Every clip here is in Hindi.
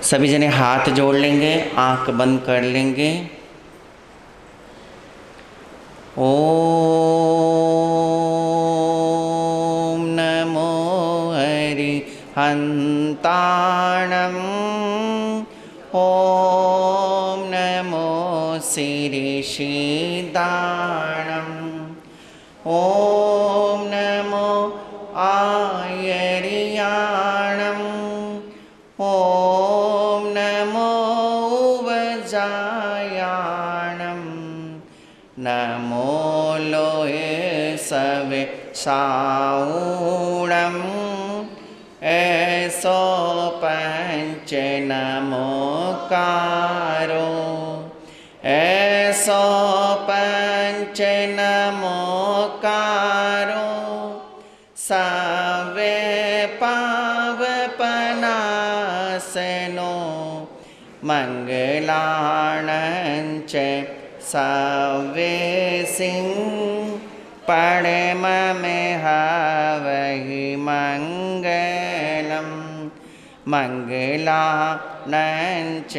सभी जने हाथ जोड़ लेंगे, आंख बंद कर लेंगे। ओम नमो अरिहंताणं। ओम नमो शिरीषिदाणं। ओम नमो आयर्याणं। ओम नमो उवजायाणं। नमो लोहे सवे साऊणं। ऐसो पंच नमोकारो। ऐसो पंच नमोकारो। सवे पावपनासनो। मंगलाणञ्च सवे सिंह परममेहवहि मंगलम्। मंगलाणञ्च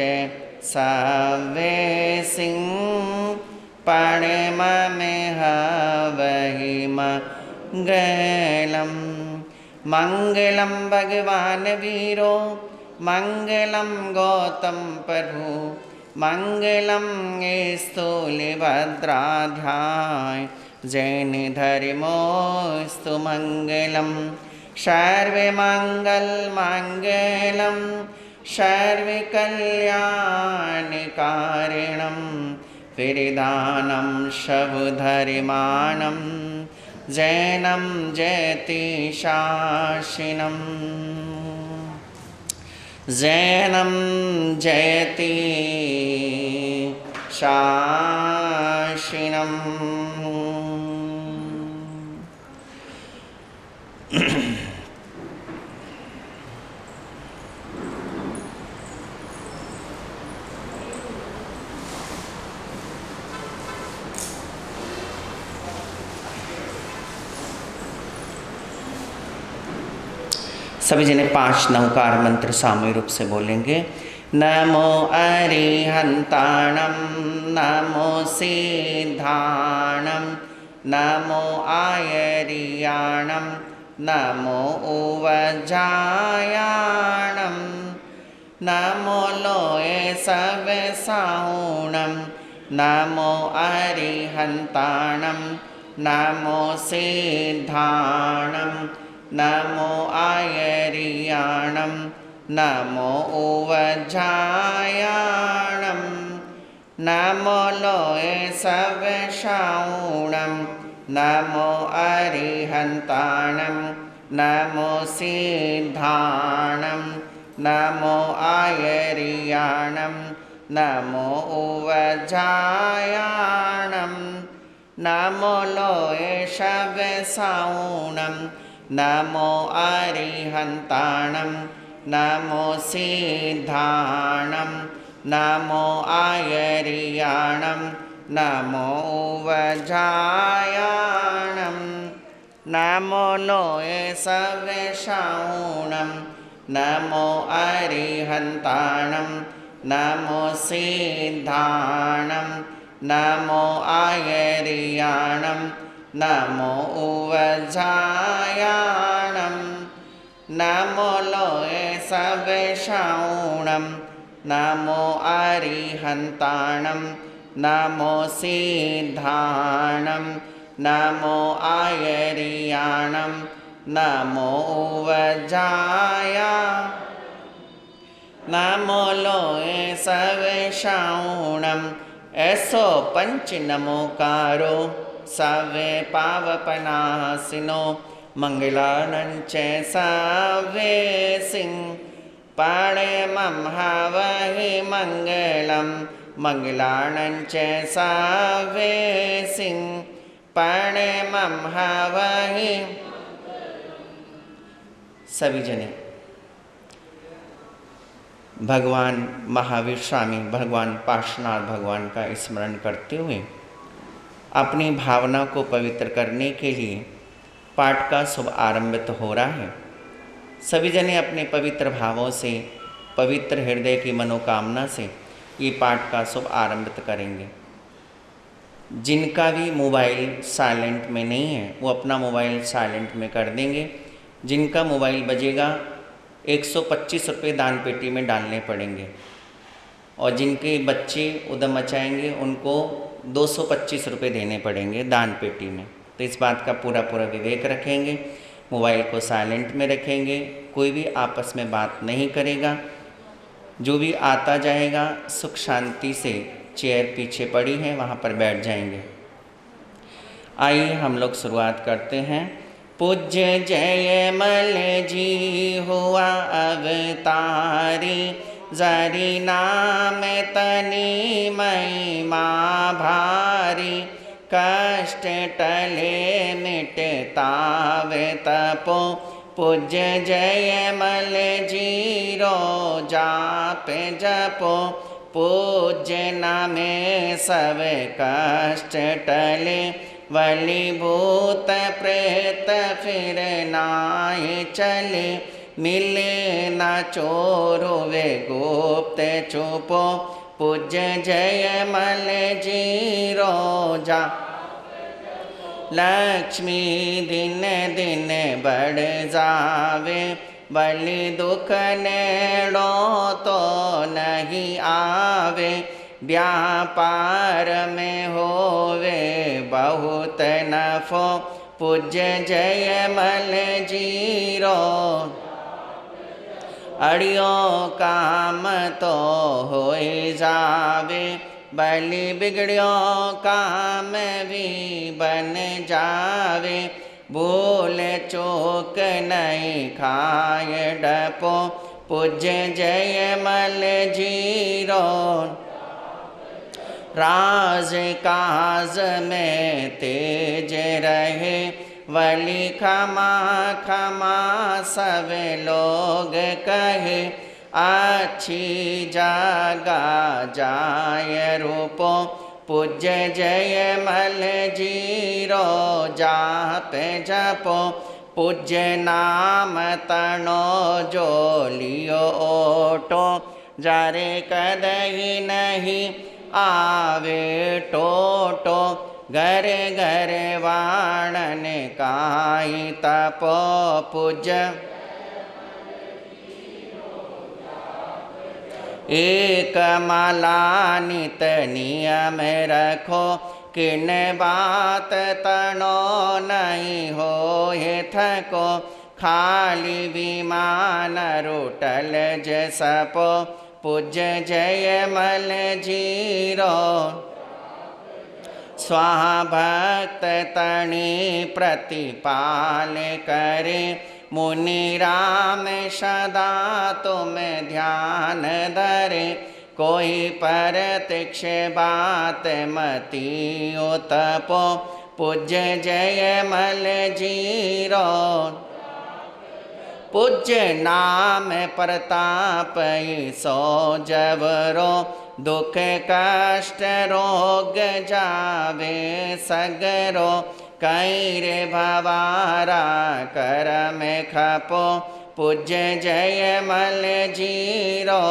सवे सिंह परममेहवहि मंगलम्। मंगलं भगवान् वीरो। मंगलं गौतम प्रभु। मंगलं स्थूलभद्राध्याय जैन धर्मोऽस्तु मंगलम्। सर्वमंगल मंगलम् सर्वकल्याणकारिणं विरदानं शुभधर्माणं जैनं जयतिशासिनं। जैनं जयति शासिनम्। सभी जने 5 नवकार मंत्र सामूहिक रूप से बोलेंगे। नमो अरिहंताणं। नमो सिद्धाणं। नमो आयर्याणं। नमो उवजायाणं। नमो लोये सवे साऊणं। नमो अरिहंताणं। नमो सिद्धाणं। नमो आयर्याणं। नमो उवजायाणं। नमो लोये सवे साऊणं। नमो अरिहंताणं। नमो सिद्धाणं। नमो आयर्याणं। नमो उवजायाणं। नमो लोये सवे साऊणं। नमो अरिहंताणं। नमो सिद्धाणं। नमो आयर्याणं। नमो उवजायाणं। नमो लोये सवे साऊणं। नमो अरिहंताणं। नमो सिद्धाणं। नमो आयर्याणं। नमो उवजायाणं। नमो लोये सवे साऊणं। नमो अरिहंताणं। नमो सिद्धाणं। नमो आयर्याणं। नमो उवजायाणं। नमो लोये सवे साऊणं। ऐसो पंच नमोकारो। सवे पावपनासिनो। मंगलानंच सवे सिंह परममेहवहि मंगलम्। मंगलानंच सवे सिंह परममेहवहि। सभी जने भगवान महावीर स्वामी, भगवान पार्श्वनाथ भगवान का स्मरण करते हुए अपनी भावना को पवित्र करने के लिए पाठ का शुभ आरंभ तो हो रहा है। सभी जने अपने पवित्र भावों से पवित्र हृदय की मनोकामना से ये पाठ का शुभ आरंभ करेंगे। जिनका भी मोबाइल साइलेंट में नहीं है वो अपना मोबाइल साइलेंट में कर देंगे। जिनका मोबाइल बजेगा 125 रुपये दान पेटी में डालने पड़ेंगे, और जिनके बच्चे उद्यम मचाएंगे उनको 225 रुपये देने पड़ेंगे दान पेटी में। तो इस बात का पूरा विवेक रखेंगे, मोबाइल को साइलेंट में रखेंगे, कोई भी आपस में बात नहीं करेगा। जो भी आता जाएगा सुख शांति से, चेयर पीछे पड़ी है वहाँ पर बैठ जाएंगे। आइए हम लोग शुरुआत करते हैं। पूज्य जयमल जी हुआ अवतारी, जरी नाम तनी महिमा भारी, कष्ट टले मिटतावे तपो, पूज्य जयमल जी रो जाप जपो, पूज्य नामे सब कष्ट टले, वलीभूत प्रेत फिर नाय चले, मिले न चोरो वे गुप्त छुपो, पूज्य जयमल जी रोजा, लक्ष्मी दिन दिन बढ़ जावे, बलि दुख नेड़ो तो नहीं आवे, व्यापार में होवे बहुत नफो, पूज्य जयमल जी रो, अड़ियो काम तो हो जावे, बलि बिगड़ियो काम भी बन जावे, भूल चूक नहीं खाए डपो, पूज्य जयमल जी रो, राज काज में तेज रहे, वली खमा खमा सब लोग कहे, अच्छी जगा जाय रूपो, पूज्य जयमल जी रो जाप जपो, पूज्य नाम तनो जो लियो ओटो, जारे कदही नहीं आवे टोटो, घर घर वाणन काई तपो, पूज्य एक माला नित नियम रखो, किन बात तनो नहीं हो थको, खाली विमान रुटल जसपो, पूज्य जयमल जी रो, स्वाहा भक्त तणी प्रतिपाल करे, मुनि राम सदा तुम ध्यान धरे, कोई प्रत्यक्ष बात मति तपो, पूज्य जयमल जी रो, पूज्य नाम प्रताप सो जबरो, दुख कष्ट रोग जावे सगरो, कैरे भवारा कर में खपो, पूज्य जयमल जी रो,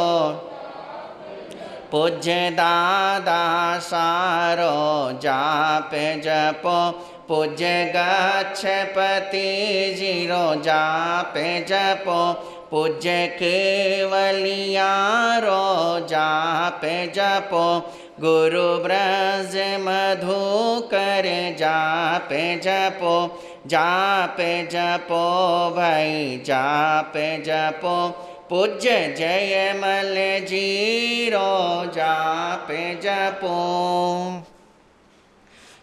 पूज्य दादा सारो जाप जपो, पूज्य गच्छपति जीरो जाप जपो, पूज्य केवलिया रो जाप जपो, गुरु ब्रज मधु कर जाप जपो, जाप जपो भाई जाप जपो, पूज्य जयमल जी रो जाप जपो।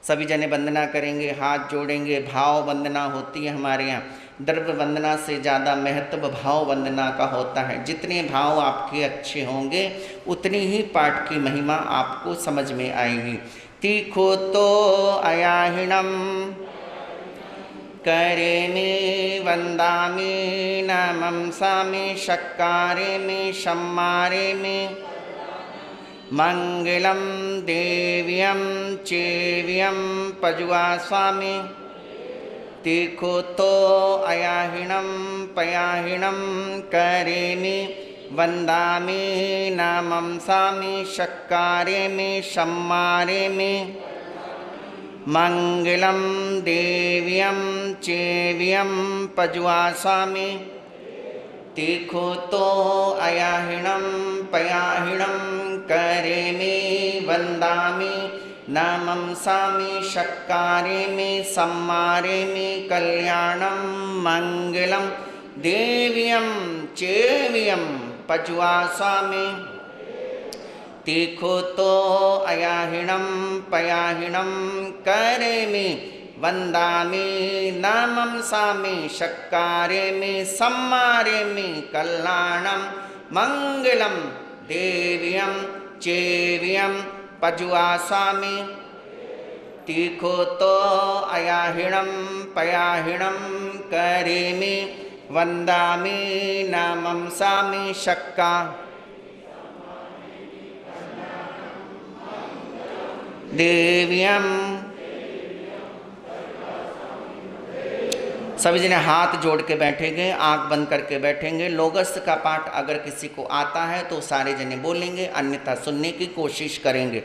सभी जने वंदना करेंगे, हाथ जोड़ेंगे। भाव वंदना होती है हमारे यहाँ। द्रव्य वंदना से ज़्यादा महत्व भाव वंदना का होता है। जितने भाव आपके अच्छे होंगे उतनी ही पाठ की महिमा आपको समझ में आएगी। तीखो तो अयाहिणम करेमि वंदामि नमंसामि शक्कारेमि सम्मारेमि मंगलम देव्यम चेव्यम पजुआ स्वामी। तीखो तो अयाहिणम पयाहिणम करेमि वंदामि नमंसामि शक्कारे में सम्मारे में मंगलम देव्यं चेव्यं पजुआसामि तीखो तो अयाहिणं पयाहिणं करे में वंदामि नमंसामि शक्कारे में सम्मारे में कल्याणं मंगलम देव्यं चेव्यं पजुआसामि तीखो तो अयाहिणं पयाहिणं करे में वंदामि नमंसामि शक्कारे में सम्मारे में कल्याणं मंगलम देव्यं चेव्यं पजुआसामि तीखो तो अयाहिणं पयाहिणं करे में वंदामि नमंसामि शक्का देव्यं। सभी जने हाथ जोड़ के बैठेंगे, आंख बंद करके बैठेंगे। लोगस्त का पाठ अगर किसी को आता है तो सारे जने बोलेंगे, अन्यथा सुनने की कोशिश करेंगे।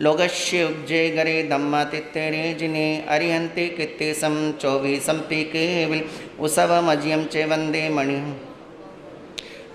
लोगस्य उज्जय गरे धम्मा तित्तेरे जिने अरिहंते कित्ते सम 24 केवल उसवम अजियम चे वंदे मणि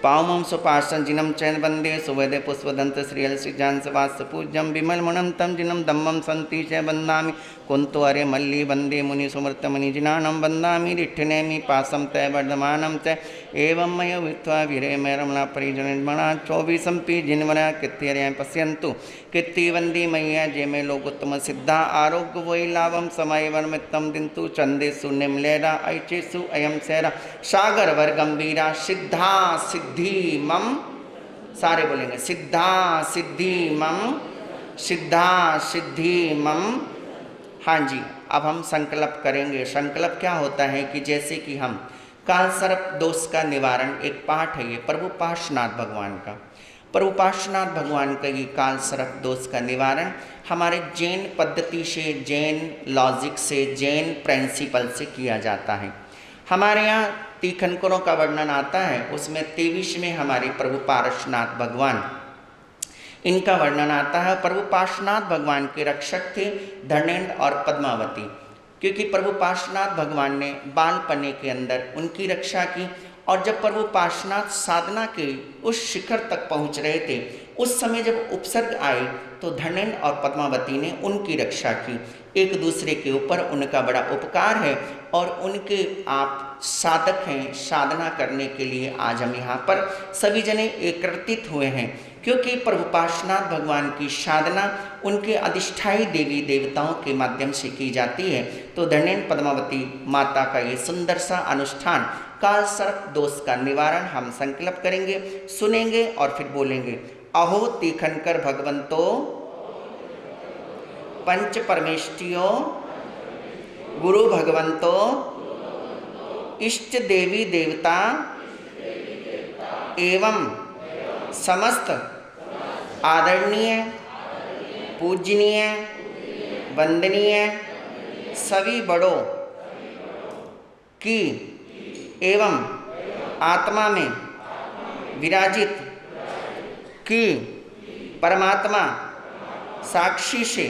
पावमं सुपार्शन जिनम चैन वंदे सुवेदे पुष्पदंत श्रीयल श्रीजांस वास पूज्यम विमल मुनम तम जिनम दम्मम संति च वंदामि कुंतो अरे मल्ली वंदे मुनि सुमृत मुनि जिनानम वंदामि रिठ्ठनेमि पासम तय वर्धमानम च एवं मय वित्वा वीरे मैं रमणा परिजन निर्मणा 24 जिनवरा कित्तिर्य पश्यन्तु कित्ति वंदी मैया जे में लोग उत्तम सिद्धा आरोग्य वही लाभम समय वर्मितम दिंतु चंदेसु निमलेरा ऐचेसु अयम सैरा सागर वर गंभीरा सिद्धा सिद्धि मम। सारे बोलेंगे सिद्धा सिद्धि मम, सिद्धा सिद्धि मम। हाँ जी, अब हम संकल्प करेंगे। संकल्प क्या होता है कि जैसे कि हम काल सर्प दोष का निवारण, एक पाठ है ये प्रभु पार्श्वनाथ भगवान का। प्रभु पार्श्वनाथ भगवान का ये काल सर्प दोष का निवारण हमारे जैन पद्धति से, जैन लॉजिक से, जैन प्रिंसिपल से किया जाता है। हमारे यहाँ तीर्थंकरों का वर्णन आता है, उसमें 23 में हमारे प्रभु पार्श्वनाथ भगवान, इनका वर्णन आता है। प्रभु पार्श्वनाथ भगवान के रक्षक थे धर्मेंद्र और पद्मावती, क्योंकि प्रभु पार्श्वनाथ भगवान ने बालपने के अंदर उनकी रक्षा की। और जब प्रभु पार्श्वनाथ साधना के उस शिखर तक पहुंच रहे थे, उस समय जब उपसर्ग आए तो धर्मेंद्र और पद्मावती ने उनकी रक्षा की। एक दूसरे के ऊपर उनका बड़ा उपकार है और उनके आप साधक हैं। साधना करने के लिए आज हम यहाँ पर सभी जने एकत्रित हुए हैं, क्योंकि प्रभु पार्श्वनाथ भगवान की साधना उनके अधिष्ठायी देवी देवताओं के माध्यम से की जाती है। तो धर्मेंद्र पद्मावती माता का ये सुंदर सा अनुष्ठान काल सर्प दोष का निवारण हम संकल्प करेंगे, सुनेंगे और फिर बोलेंगे। अहो तीखनकर भगवंतो पंच परमेष्टियों गुरु भगवंतो इष्ट देवी देवता एवं समस्त आदरणीय पूजनीय वंदनीय सभी बड़ों की एवं आत्मा में विराजित की परमात्मा साक्षी से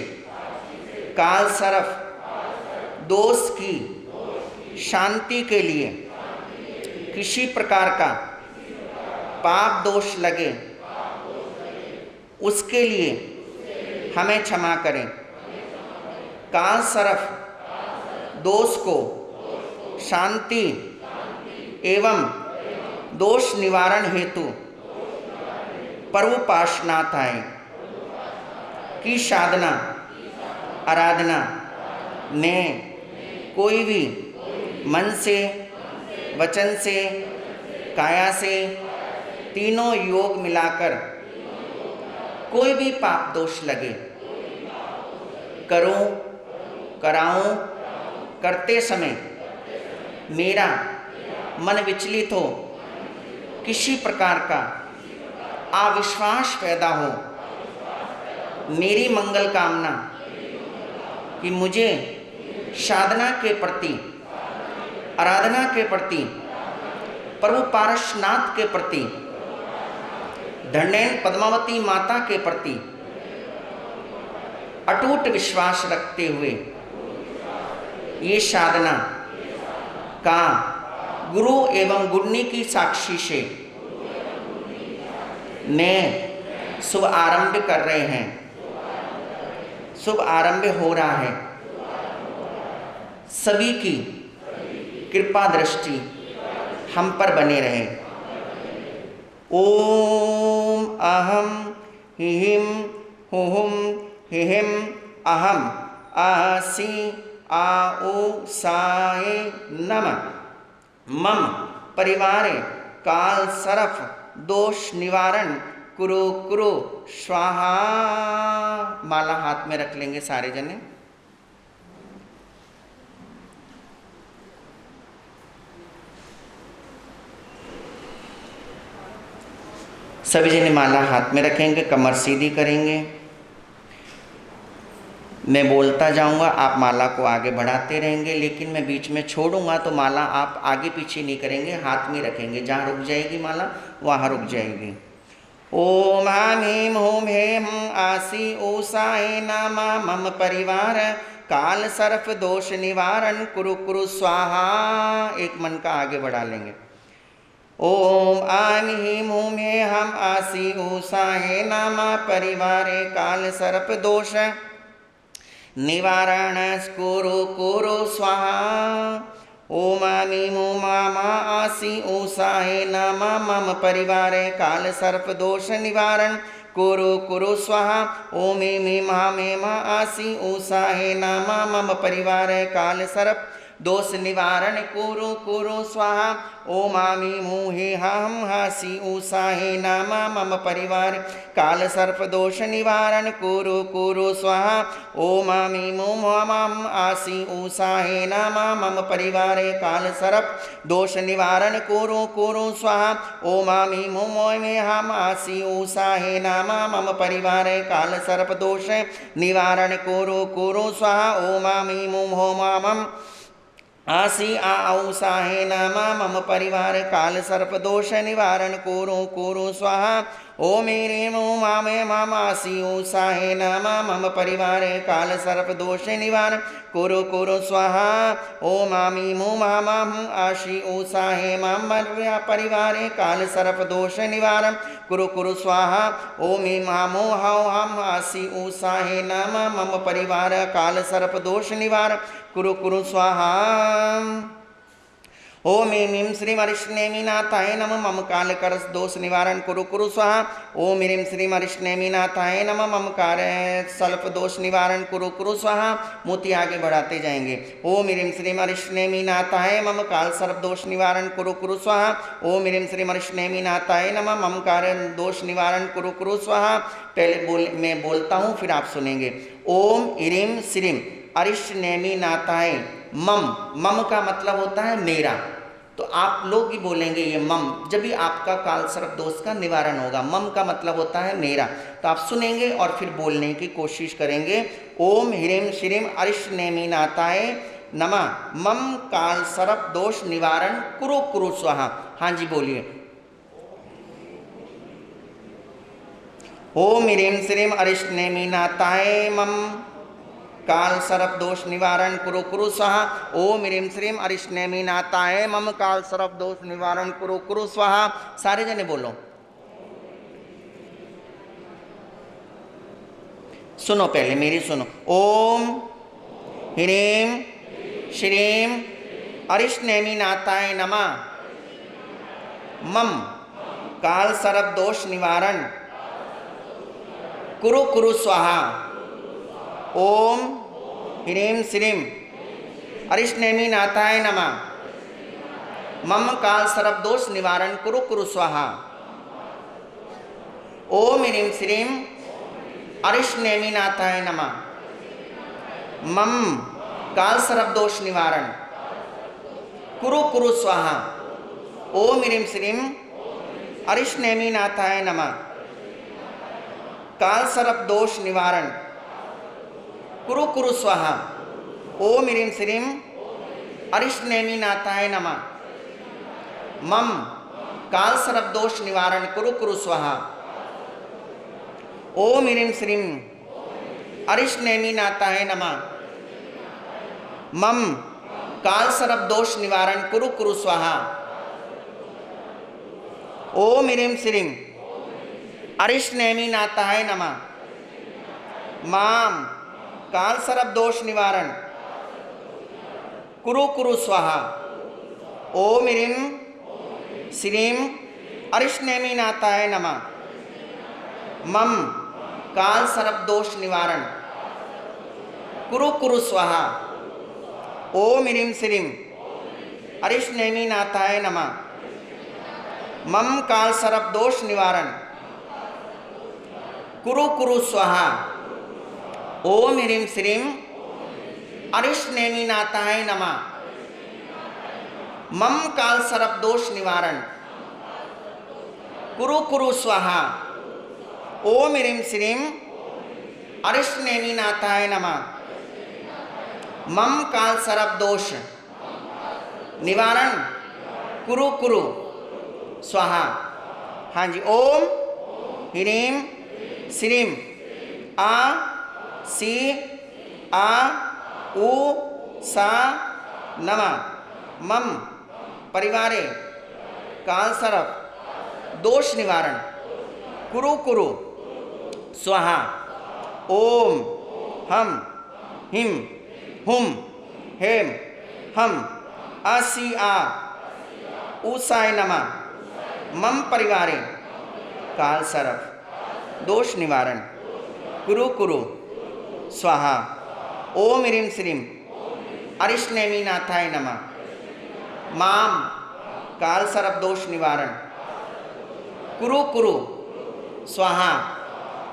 काल सर्प दोष की शांति के लिए किसी प्रकार का पाप दोष लगे उसके लिए हमें क्षमा करें। काल सर्प दोष को शांति एवं दोष निवारण हेतु प्रभु पार्श्वनाथ आए की साधना आराधना में कोई भी मन से, वचन से, काया से, तीनों योग मिलाकर कोई भी पाप दोष लगे, करूं, कराऊं, करते समय मेरा मन विचलित हो, किसी प्रकार का अविश्वास पैदा हो, मेरी मंगल कामना कि मुझे साधना के प्रति, आराधना के प्रति, प्रभु पार्श्वनाथ के प्रति दृढ़ पद्मावती माता के प्रति अटूट विश्वास रखते हुए ये साधना का गुरु एवं गुरनी की साक्षी से मैं शुभ आरंभ कर रहे हैं, शुभ आरंभ हो रहा है। सभी की कृपा दृष्टि हम पर बने रहे। ओम अहम हिम हुम हिम अहम आसी आओ साए नमः मम परिवारे काल सरफ दोष निवारण कुरु कुरु स्वाहा। माला हाथ में रख लेंगे सारे जने। सभी जने माला हाथ में रखेंगे, कमर सीधी करेंगे। मैं बोलता जाऊंगा, आप माला को आगे बढ़ाते रहेंगे, लेकिन मैं बीच में छोड़ूंगा तो माला आप आगे पीछे नहीं करेंगे, हाथ में रखेंगे। जहाँ रुक जाएगी माला वहाँ रुक जाएगी। ओम ह्रीं हुम हेम आसी ऊषाए नामा मम परिवार काल सर्फ दोष निवारण कुरु कुरु स्वाहा। एक मन का आगे बढ़ा लेंगे। ओम ह्रीं हुम हेम आसी ऊषाए नामा परिवारे काल सर्प दोष निवारण कुरु कुरु स्वाहा। ओम ह्रीं मामा आसी ऊषाए नामा मम परिवारे काल सर्प दोष निवारण कुरु कुरु स्वाहा। ओम ह्रीं मा आसी ऊषाए नामा मम परिवारे काल सर्प दोष निवारण कुरु कुरु स्वाहा। ओम ह्रीं हम हासी ऊषाए नामा मम परिवार काल सर्प दोष निवारण कुरु कुरु स्वाहा। ओम ह्रीं मम आसी ऊषाए नामा मम परिवारे काल सर्प दोष निवारण कुरु कुरु स्वाहा। ओम ह्रीं हम आसी ऊषाए नामा मम परिवारे काल सर्प दोष निवारण कुरु कुरु स्वाहा। ओम ह्रीं मम आसी ऊषाए नामा मम परिवार काल सर्प दोष निवारण कुरु कुरु स्वाहा। ओम ह्रीं मम आसी ऊषाए नामा मम परिवार काल सर्प दोष निवारण कुरु कुरु स्वाहा। ओम ह्रीं मम आसी ऊषाए मम परिवारे काल सर्प दोष निवारण कुरु कुरु स्वाहा। ओम ह्रीं हम आसी ऊषाए नामा मम परिवार काल सर्प दोष निवारण कुरु कुरु स्वाहा। ओम ह्रीं श्रीं अरिष्टनेमिनाथाय नमः मम काल करस दोष निवारण कुरु कुरु स्वाहा। ओम ह्रीं श्रीं अरिष्टनेमिनाथाय नमः मम काल सल्प दोष निवारण कुरु कुरु स्वाहा। मोती आगे बढ़ाते जाएंगे। ओम ह्रीं श्रीं अरिष्टनेमिनाथाय मम काल सर्प दोष निवारण कुरु कुरु स्वाहा। ओम ह्रीं श्रीं अरिष्टनेमिनाथाय नमः मम काल दोष निवारण कुरु कुरु स्वाहा। पहले मैं बोलता हूँ, फिर आप सुनेंगे। ओम ह्रीं श्रीं अरिष्टनेमिनाथाय मम, मम का मतलब होता है मेरा, तो आप लोग ही बोलेंगे ये मम, जब भी आपका काल सर्प दोष का निवारण होगा। मम का मतलब होता है मेरा, तो आप सुनेंगे और फिर बोलने की कोशिश करेंगे। ओम ह्रीं श्रीं अरिष्टनेमिनाथाय नमः मम काल सर्प दोष निवारण कुरु कुरु स्वाहा। हाँ जी बोलिए। ओम ह्रीं श्रीं अरिष्टनेमिनाथाय मम काल सर्प दोष निवारण कुरु कुरु स्वाहा। ओम ह्रीं श्रीं अरिष्टनेमिनाथाय मम काल सर्प दोष निवारण कुरु कुरु स्वाहा। सारे जने बोलो। सुनो, पहले मेरी सुनो। ओम ह्रीं श्रीं अरिष्टनेमिनाथाय नमः मम काल सर्प दोष निवारण कुरु कुरु स्वाहा। ओम ह्रीं श्रीं अरिष्टनेमिनाथाय नमः मम काल सर्प दोष निवारण कुरु कुरु स्वाहा। ओम ह्रीं श्रीं अरिष्टनेमिनाथाय नमः मम काल सर्प दोष निवारण कुरु कुरु स्वाहा। ओम ह्रीं श्रीं अरिष्टनेमिनाथाय नमः काल सर्प दोष निवारण कुरु कुरु स्वाहा। ओम ह्रीं श्रीं अरिष्टनेमिनाथाय नमः मम काल सर्प दोष निवारण कुरु कुरु स्वाहा। ओम ह्रीं श्रीं अरिष्टनेमिनाथाय नमः। मम काल सर्प दोष निवारण कुरु कुरु स्वाहा। ओम ह्रीं श्रीं अरिष्टनेमिनाथाय नमः। माम काल सर्प दोष निवारण कुरु कुरु स्वाहा। ओम ह्रीं श्रीं अरिष्टनेमिनाथाय नमः। मम काल सर्प दोष निवारण कुरु कुरु स्वाहा। ओम ह्रीं श्रीं अरिष्टनेमिनाथाय नमः। मम काल सर्प दोष निवारण कुरु कुरु स्वाहा। ओम ह्रीं श्रीं अरिष्टनेमिनाथाय नमः। मम काल सर्प दोष निवारण कुरु कुरु स्वाहा। ओम ह्रीं श्रीं अरिष्टनेमिनाथाय नमः। मम काल सर्प दोष निवारण कुरु कुरु स्वाहा। हाँ जी, ओम ह्रीं श्रीं आ सी आ उ सा नमः। मम परिवारे काल सर्प दोष निवारण कुरु कुरु स्वाहा। ओम हम हिम हुम हेम हम आसी आ उसाय नमः। मम परिवारे काल सर्प दोष निवारण कुरु कुरु स्वाहा। ओम ह्रीं श्रीं अरिष्टनेमिनाथाय नमः। माम काल सर्प दोष निवारण कुरु कुरु स्वाहा।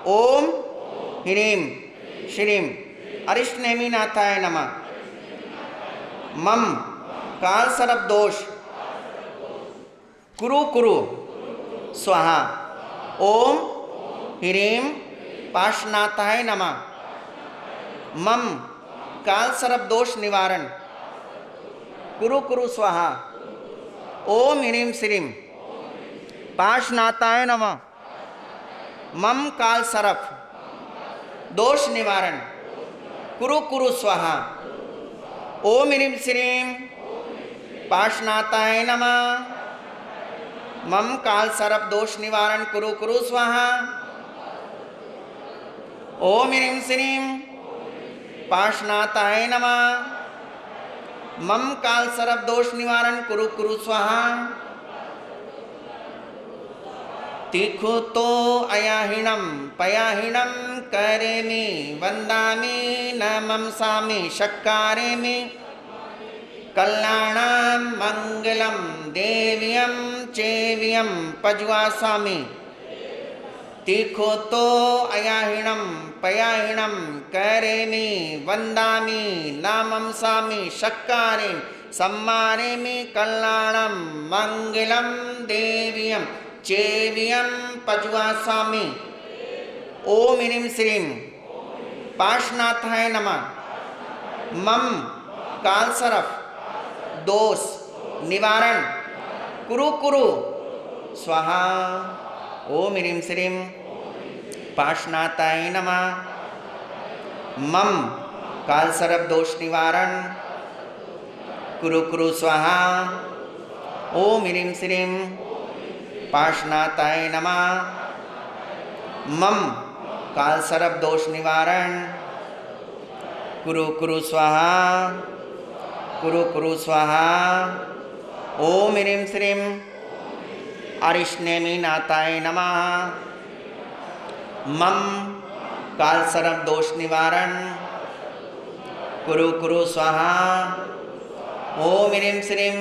ओम ह्रीं श्रीं अरिष्टनेमिनाथाय नमः। मम काल सर्प दोष कुरु कुरु स्वाहा। ओम ह्रीं पाशनाथाय नमः। मम काल सर्प दोष निवारण कुरु कुरु स्वाहा। ओम ह्रीं श्रीं पाशनाथाय नमः। मम काल सर्प दोष निवारण कुरु कुरु स्वाहा। ओम ह्रीं श्रीं पाशनाथाय नमः। मम काल सर्प दोष निवारण कुरु कुरु स्वाहा। ओम ह्रीं श्रीं पाशनाथाय नमः। मम काल सर्प दोष निवारण कुरु कुरु स्वाहा। तीखो तो अयाहिणं पयाहिणं करेमि वंदामि नमंसामि शक्कारेमि कल्याणं मंगलं देव्यं चेव्यं पज्वासामि। तीखो तो अयाहिणं पयाहिणं करेमि वंदामि नमंसामि शक्कारेमि सम्मारेमि कल्याणं मंगलं देव्यं चेव्यं पज्वासामि। ओम ह्रीं श्रीं पाशनाथाय नमः। मम काल सर्प दोष निवारण कुरु कुरु स्वाहा। ओम ह्रीं श्रीं पाशनाथाय नमः। मम काल सर्प दोष निवारण कुरु कुरु स्वाहा। ओम ह्रीं श्रीं पाशनाथाय नमः। मम काल सर्प दोष निवारण कुरु कुरु स्वाहा। कुरु कुरु स्वाहा। ओम ह्रीं श्रीं अरिष्टनेमिनाथाय नमः। मम काल सर्प दोष निवारण कुरु कुरु स्वाहा। ओम ह्रीं श्रीं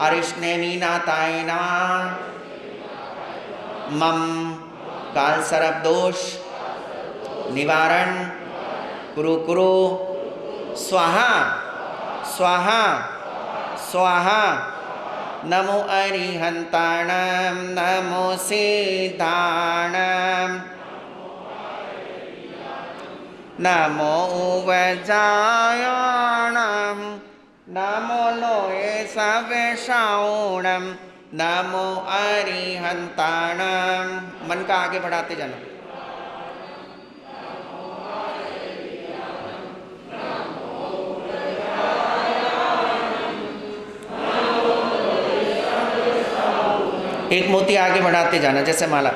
अरिष्टनेमिनाथाय नमः। मम काल सर्प दोष निवारण कुरु कुरु स्वाहा स्वाहा स्वाहा। नमो अरिहंताणं नमो सिद्धाणं नमो उवजायाणं नमो लोये सवेशाऊणं नमो अरिहंताणं। मन का आगे बढ़ाते जाना। एक मोती आगे बढ़ाते जाना, जैसे माला।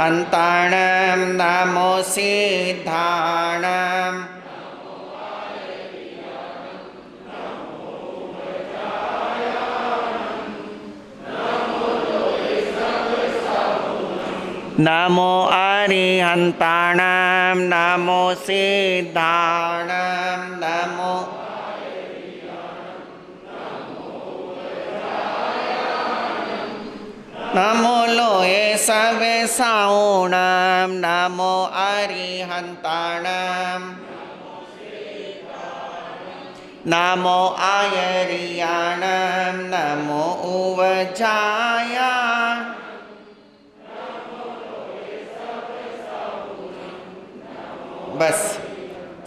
अंताणम नमो सिद्धाणम, नमो अरिहंताणम नमो सिद्धाणम नमो, नमो लोये सवे साऊणम नमो अरिहंताणम, नमो आयरियाणम नमो उवजाया, बस।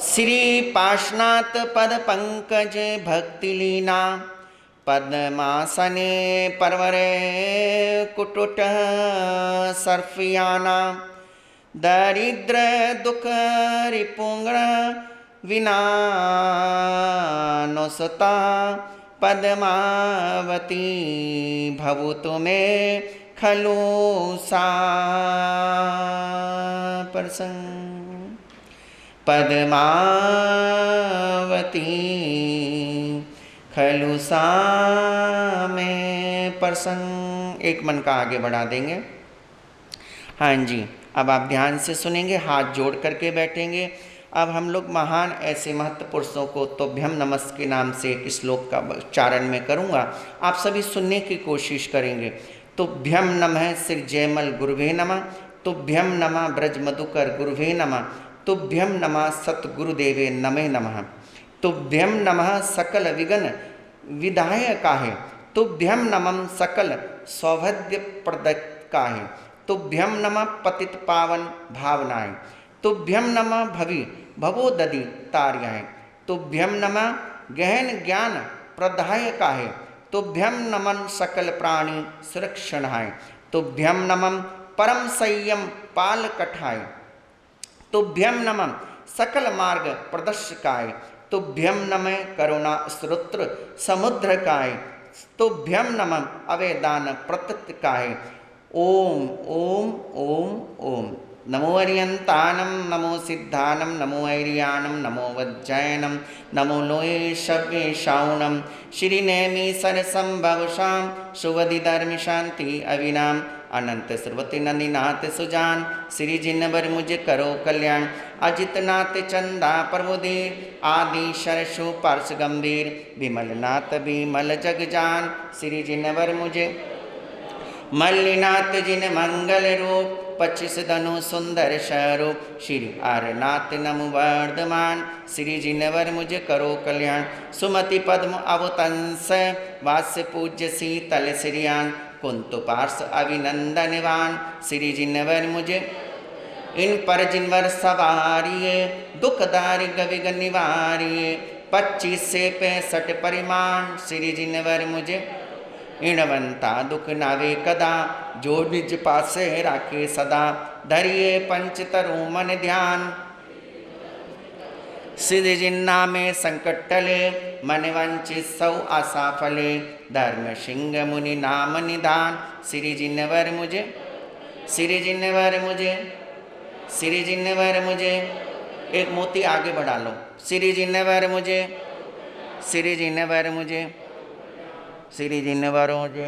श्री पार्श्वनाथ पद पंकज भक्तिलीना, पद्मासने परवरे कुटुट सर्फियाना, दरिद्र दुख रिपुंग्र विनानोसता, पद्मावती भवतु मे खलु सा प्रसंग, पद्मावती खलु सा में प्रसंग। एक मन का आगे बढ़ा देंगे। हाँ जी, अब आप ध्यान से सुनेंगे, हाथ जोड़ करके बैठेंगे। अब हम लोग महान ऐसे महत्व पुरुषों को तुभ्यम नमस् के नाम से एक श्लोक का उच्चारण में करूँगा, आप सभी सुनने की कोशिश करेंगे। तुभ्यम नमः श्री जयमल गुरुवे नमः, तुभ्यम नमः ब्रज मधुकर गुरुवे नमः, तुभ्यम नमः सतगुरुदेवे नमे नमः, तुभ्यम नमः सकल विघ्न विधायकाहे, तुभ्यम नमः सकल सौभाग्य प्रदकाहे, तुभ्यम नमः पतित पावन भावनाएं, तुभ्यम नमः भवि भवोदधि तार्याय, तुभ्यम नमः गहन ज्ञान प्रदायकाहे, तुभ्यम नमः सकल प्राणी सुरक्षणाय, तुभ्यम नमः परम संयम पाल कठाय, तुभ्यम नमः सकल मार्ग प्रदर्शकाय, तुभ्यम नमः करुणा स्रोत्र समुद्रकाय, तुभ्यम नमः अवेदान प्रत्यकाय। ओम ओम ओम ओम। नमो अरिहंताणम नमो सिद्धाणम नमो ऐरियाणम नमो वज्जयनम नमो लोये शव्ये शाऊणम, श्री नेमि सरसंभवशाम शुभदि धर्म शांति अविनाम, अनंत सर्वति नंदीनाथ सुजान, श्री जिनवर मुझे करो कल्याण, अजितनाथ चंदा प्रभुदेव आदि सरसु पार्श गंभीर, विमलनाथ विमल जगजान, श्री जिनवर मुझे मल्लिनाथ जिन मंगल रूप, 25 धनु सुंदर स्वरूप, श्री आरनाथ नमो वर्धमान, श्री जिनवर मुझे करो कल्याण, सुमति पद्म अवतंस वास्य पूज्य शीतल श्रियान, कुंतु पार्श्व अभिनंदनवान, श्री जिनवर मुझे इन पर जिनवर सवारिये, दुख दारिद्र विघ्न निवारिये, 25 से 65 परिमाण, श्री जिनवर मुझे इणवंता दुख नावे कदा, जो निज पासे राखे सदा, धरिए पंचतरु मन ध्यान, सिद्धि जिन्ना में संकट टले, मन वंचित सौ आशा फले, धर्म सिंह मुनि नाम निदान, श्री जिनवर मुझे, श्री जिनवर मुझे, श्री जिनवर मुझे। एक मोती आगे बढ़ा लो, श्री जिनवर मुझे, श्री जिनवर मुझे, श्री जिनवर मुझे।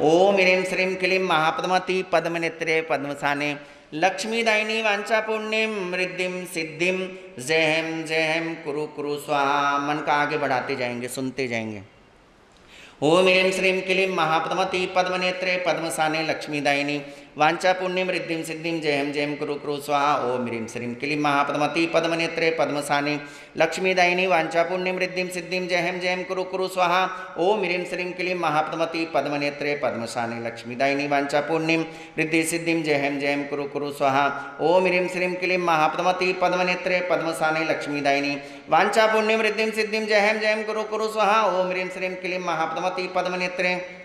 ओम ह्रीं श्रीं क्लीं महापद्मवती पद्मनेत्रे पद्मसाने, लक्ष्मीदायिनी वांछा पुण्यम रिद्धिम सिद्धिम, जय हेम कुरु कुरु स्वाहा। मन का आगे बढ़ाते जाएंगे, सुनते जाएंगे। ओम ह्रीं श्रीं क्लीं महापद्मवती पद्मनेत्रे पद्मसाने, लक्ष्मीदायिनी वांछा पुण्यम रिद्धिम सिद्धिम, जय हेम कुरु कुरु स्वाहा। ओम ह्रीं श्रीं क्लीं महापद्मवती पद्मनेत्रे पद्मसाने, लक्ष्मीदायिनी वांछा पुण्यम रिद्धिम सिद्धिम, जय हेम कुरु कुरु स्वाहा। ओम ह्रीं श्रीं क्लीं महापद्मवती पद्मनेत्रे पद्मसाने, लक्ष्मीदायिनी वांछा पुण्यम रिद्धि सिद्धिम, जय हेम कुरु कुरु स्वाहा। ओम ह्रीं श्रीं क्लीं महापद्मवती पद्मनेत्रे पद्मसाने, लक्ष्मीदायिनी वांछा पुण्यम रिद्धिम सिद्धिम, जय हेम कुरु कुरु स्वाहा। ओम ह्रीं श्रीं क्लीं महापद्मवती पद्मनेत्रे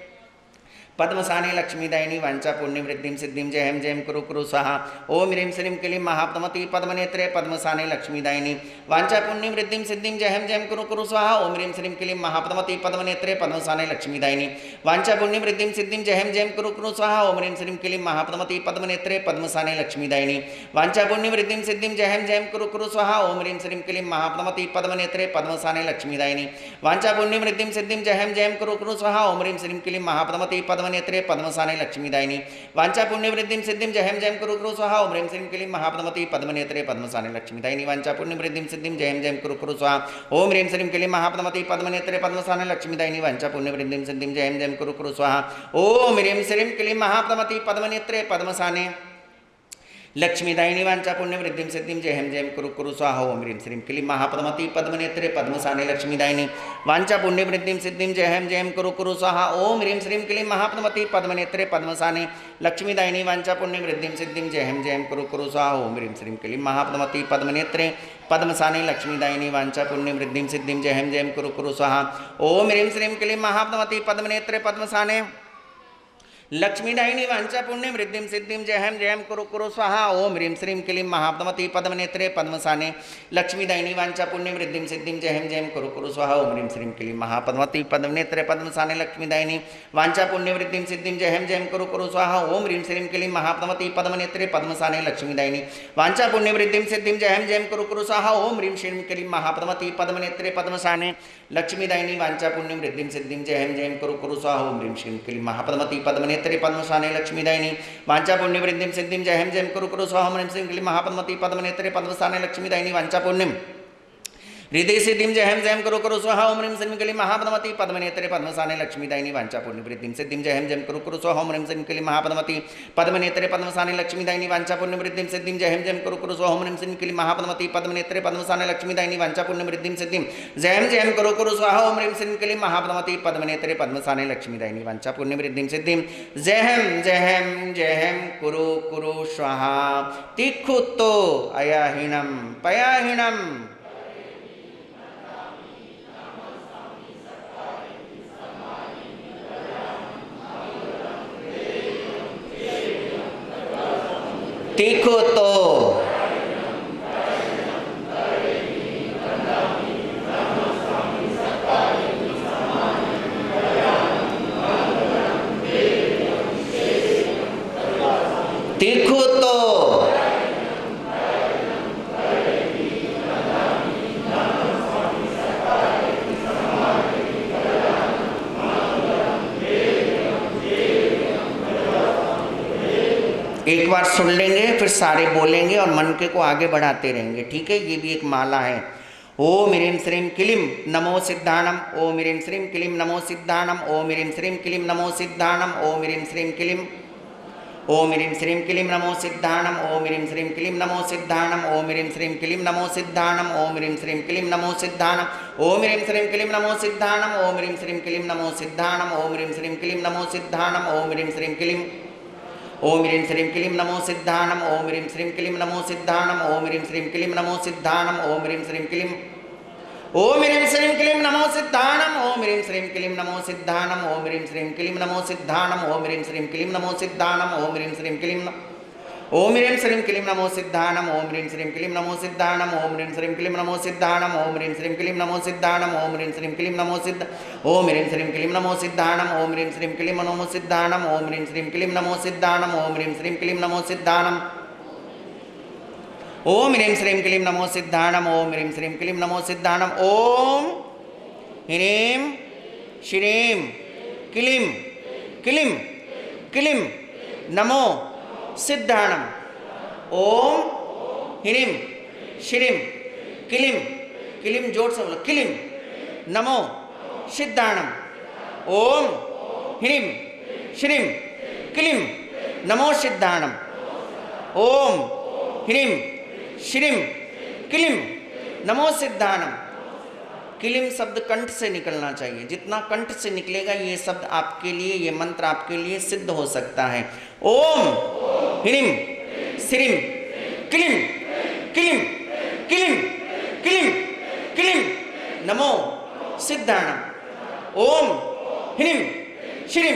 पद्मसाने लक्ष्मीदायिनी वांछा पुण्य वृद्धिं सिद्धिं जयं जयं कुरु कुरु स्वाहा। ओम ह्रीं श्रीं क्लीं महापद्मवती पद्मनेत्रे पद्मसाने लक्ष्मीदायिनी वांछा पुण्य वृद्धिं सिद्धिं जयं जयं कुरु कुरु स्वाहा। ओम ह्रीं श्रीं क्लीं महापद्मवती पद्मनेत्रे पद्मसाने लक्ष्मीदायिनी वांछा पुण्य वृद्धिं सिद्धिं जयं जयं कुरु कुरु स्वाहा। ओम ह्रीं श्रीं क्लीं महापद्मवती पद्मनेत्रे पद्मसाने लक्ष्मीदायिनी वांछा पुण्य वृद्धिं सिद्धिं जयं जयं कुरु कुरु स्वाहा। ओम ह्रीं श्रीं क्लीं महापद्मवती पद्मनेत्रे पद्मसाने लक्ष्मीदायिनी वांछा पुण्य वृद्धिं सिद्धिं जयं जयं कुरु कुरु स्वाहा। ओम ह्रीं श्रीं क्लीं महापद्मवती पद्मनेत्रे पद्मसाने लक्ष्मीदायिनी वांछा पुण्य वृद्धिं सिद्धिं जयं जयं कुरु कुरु स्वाहा। ओम ह्रीं श्रीं क्लीं महापद्मवती पद्मनेत्रे पद्मसाने लक्ष्मीदायिनी वांछा पुण्य वृद्धिं सिद्धिं जयं जयं कुरु कुरु स्वाहा। ओम ह्रीं श्रीं क्लीं महापद्मवती पद्मनेत्रे पद्मसाने लक्ष्मीदायिनी वांछा पुण्य वृद्धिं सिद्धिं जयं जयं कुरु कुरु स्वाहा। ओम ह्रीं श्रीं क्लीं महापद्मवती पद्मनेत्रे पद्मसाने लक्ष्मीदायिनी वांछा पुण्य वृद्धिं सिद्धिं जयं जयं कुरु कुरु स्वाहा। ओम ह्रीं श्रीं क्लीं महापद्मवती पद्मनेत्रे पद्मसाने लक्ष्मीदायिनी वांछा पुण्य वृद्धिं सिद्धिं जयं जयं कुरु कुरु स्वाहा। ओम ह्रीं श्रीं क्लीं महापद्मवती पद्मनेत्रे पद्मसाने लक्ष्मीदायिनी वांछा पुण्य वृद्धिं सिद्धिं जयं जयं कुरु कुरु स्वाहा। ओम ह्रीं श्रीं क्लीं महापद्मवती पद्मनेत्रे पद्मसाने लक्ष्मीदायिनी वांछा पुण्य वृद्धिं सिद्धिं जयं जयं कुरु कुरु स्वाहा। ओम ह्रीं श्रीं क्लीं महापद्मवती पद्मनेत्रे पद्मसाने लक्ष्मीदायिनी वांछा पुण्य वृद्धिं सिद्धिं जयं जयं कुरु कुरु स्वाहा। ओम ह्रीं श्रीं क्लीं महापद्मवती पद्मनेत्रे पद्मसाने लक्ष्मीदायिनी वांछा पुण्य वृद्धिं सिद्धिं जयं जयं कुरु कुरु स्वाहा। ओम ह्रीं श्रीं क्लीं महापद्मवती पद्मनेत्रे पद्मसाने लक्ष्मीदायिनी वांछा पुण्य वृद्धिं सिद्धिं जयं जयं कुरु कुरु स्वाहा। ओम ह्रीं श्रीं क्लीं महापद्मवती पद्मनेत्रे पद्मसाने लक्ष्मीदायिनी वांछा पुण्य वृद्धिं सिद्धिं जयं जयं कुरु कुरु स्वाहा। ओम ह्रीं श्रीं क्लीं महापद्मवती पद्मनेत्रे पद्मसाने लक्ष्मीदायिनी वांछा पुण्य वृद्धिं सिद्धिं जयं जयं कुरु कुरु स्वाहा। ओम ह्रीं श्रीं क्लीं महापद्मवती पद्मनेत्रे पद्मसाने लक्ष्मीदायिनी वांछा पुण्य वृद्धिं सिद्धिं जयं जयं कुरु कुरु स्वाहा। ओम ह्रीं श्रीं क्लीं महापद्मवती पद्मनेत्रे पद्मसाने लक्ष्मीदायिनी वांछा पुण्य हृदय सिद्धिं जयं जयं कुरु कुरु स्वाहा। ओम ह्रीं श्रीं क्लीं महापद्मवती पद्मनेत्रे पद्मसाने लक्ष्मीदायिनी वांछा पुण्य वृद्धिं सिद्धिं जयं जयं कुरु कुरु स्वाहा। ओम ह्रीं श्रीं क्लीं महापद्मवती पद्मनेत्रे पद्मसाने लक्ष्मीदायिनी वांछा पुण्य वृद्धिं सिद्धिं जयं जयं कुरु कुरु स्वाहा। ओम ह्रीं श्रीं क्लीं महापद्मवती पद्मनेत्रे पद्मसाने लक्ष्मीदायिनी वांछा पुण्य वृद्धिं सिद्धिं जयं जयं कुरु कुरु स्वाहा। ओम ह्रीं श्रीं क्लीं महापद्मवती पद्मनेत्रे पद्मसाने लक्ष्मीदायिनी वांछा पुण्य वृद्धिं सिद्धिं जयं जयं जयं कुरु कुरु स्वाहा। तिखुतो अयाहिणं पयाहिणं तीखो तो तीखो तो एक बार सुन लेंगे फिर सारे बोलेंगे और मन के को आगे बढ़ाते रहेंगे, ठीक है। ये भी एक माला है। ओम ह्रीं श्रीं क्लीं नमो सिद्धाणम। ओम ह्रीं श्रीं क्लीं नमो सिद्धाणम। ओम ह्रीं श्रीं क्लीं नमो सिद्धाणम। ओम ह्रीं श्रीं क्लीं ओम ह्रीं श्रीं क्लीं नमो सिद्धाणम। ओम ह्रीं श्रीं क्लीं नमो सिद्धाणम। ओम ह्रीं श्रीं क्लीं नमो सिद्धाणम। ओम ह्रीं श्रीं क्लीं नमो सिद्धाणम। ओम ह्रीं श्रीं क्लीं नमो सिद्धाणम। ओम ह्रीं श्रीं क्लीं नमो सिद्धाणम। ओम ह्रीं श्रीं क्लीं नमो सिद्धाणम। ओम ह्रीं श्रीं क्लीं ओम ह्रीं श्रीं क्लीं नमो सिद्धाणम। ओम ह्रीं श्रीं क्लीं नमो सिद्धाणम। ओम ह्रीं श्रीं क्लीं नमो सिद्धाणम। ओम ह्रीं श्रीं क्लीं ओम ह्रीं श्रीं क्लीं नमो सिद्धाणम। ओम ह्रीं श्रीं क्लीं नमो सिद्धाणम। ओम ह्रीं श्रीं क्लीं नमो सिद्धाणम। ओम ह्रीं श्रीं क्लीं नमो सिद्धाणम। ओम ह्रीं श्रीं क्लीं ओम ह्रीं श्रीं क्लीं नमो सिद्धाणम। ओम ह्रीं श्रीं क्लीं नमो सिद्धाणम। ओम ह्रीं श्रीं क्लीं नमो सिद्धाणम। ओम ह्रीं श्रीं क्लीं नमो सिद्धाणम। ओम ह्रीं श्रीं क्लीं नमो सिद्ध ओम ह्रीं श्रीं क्लीं नमो सिद्धाणम। ओम ह्रीं श्रीं क्लीं नमो सिद्धाणम। ओम ह्रीं श्रीं क्लीं नमो सिद्धाणम। ओम ह्रीं श्रीं क्लीं नमो सिद्धाणम। ओम ह्रीं श्रीं क्लीं नमो सिद्धाणम। ओम ह्रीं श्रीं क्लीं नमो सिद्धाणम। ओम ह्रीं श्रीं क्लीं क्लीं क्लीं नमो सिद्धाणम। ओम ह्रीं श्रीं क्लीं क्लीं जोर से बोलो क्लीं नमो सिद्धाणम। ओम ह्रीं श्रीं क्लीं नमो सिद्धाणम। ओम ह्रीं श्रीं क्लीं नमो सिद्धाणम। क्लीं शब्द कंठ से निकलना चाहिए, जितना कंठ से निकलेगा ये शब्द आपके लिए, ये मंत्र आपके लिए सिद्ध हो सकता है। ओम ह्रीं श्रीं क्लीं क्लीं क्लीं क्लीं क्लीं नमो सिद्धाणम। ओम ह्रीं श्रीं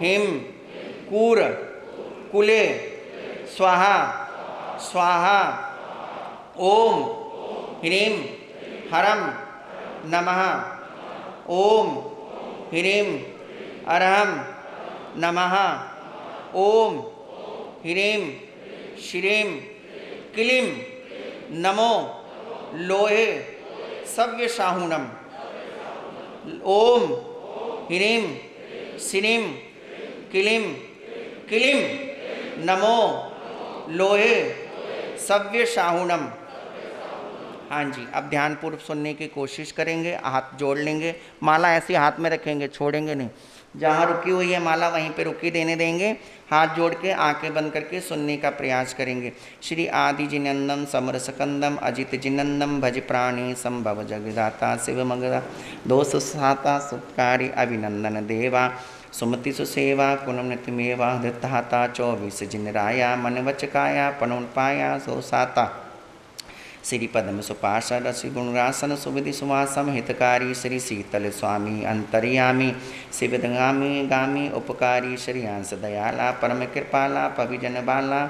हिम कूर कुले स्वाहा स्वाहा ओम ह्रीं हरम नमः ओम ह्रीं अरहम नमः ओम ह्रीं श्रीं क्लीं नमो लोहे सव्य साहूनम ओम ह्रीं श्रीं क्लीं क्लीं नमो लोहे सव्य साहूनम। हाँ जी, अब ध्यानपूर्वक सुनने की कोशिश करेंगे। हाथ जोड़ लेंगे, माला ऐसी हाथ में रखेंगे, छोड़ेंगे नहीं। जहाँ रुकी हुई है माला वहीं पे रुकी देने देंगे। हाथ जोड़ के आंखें बंद करके सुनने का प्रयास करेंगे। श्री आदि जिनंदम समरसकंदम अजित जिनंदम भज प्राणी संभव जगदाता शिव मंगला दोष साता सुपकारी अभिनंदन देवा सुमति सुसेवा कुलमृतमेवा धृताता 24 जिन राया मन वचकाया पनुन पाया सो साता श्री पद्म सुपाशा रसि गुणरासन सुविधि सुवासम हितकारी श्री शीतल स्वामी अंतर्यामी शिवदगामी गामी उपकारी श्री हंस दयाला परम कृपाला पविजन बाला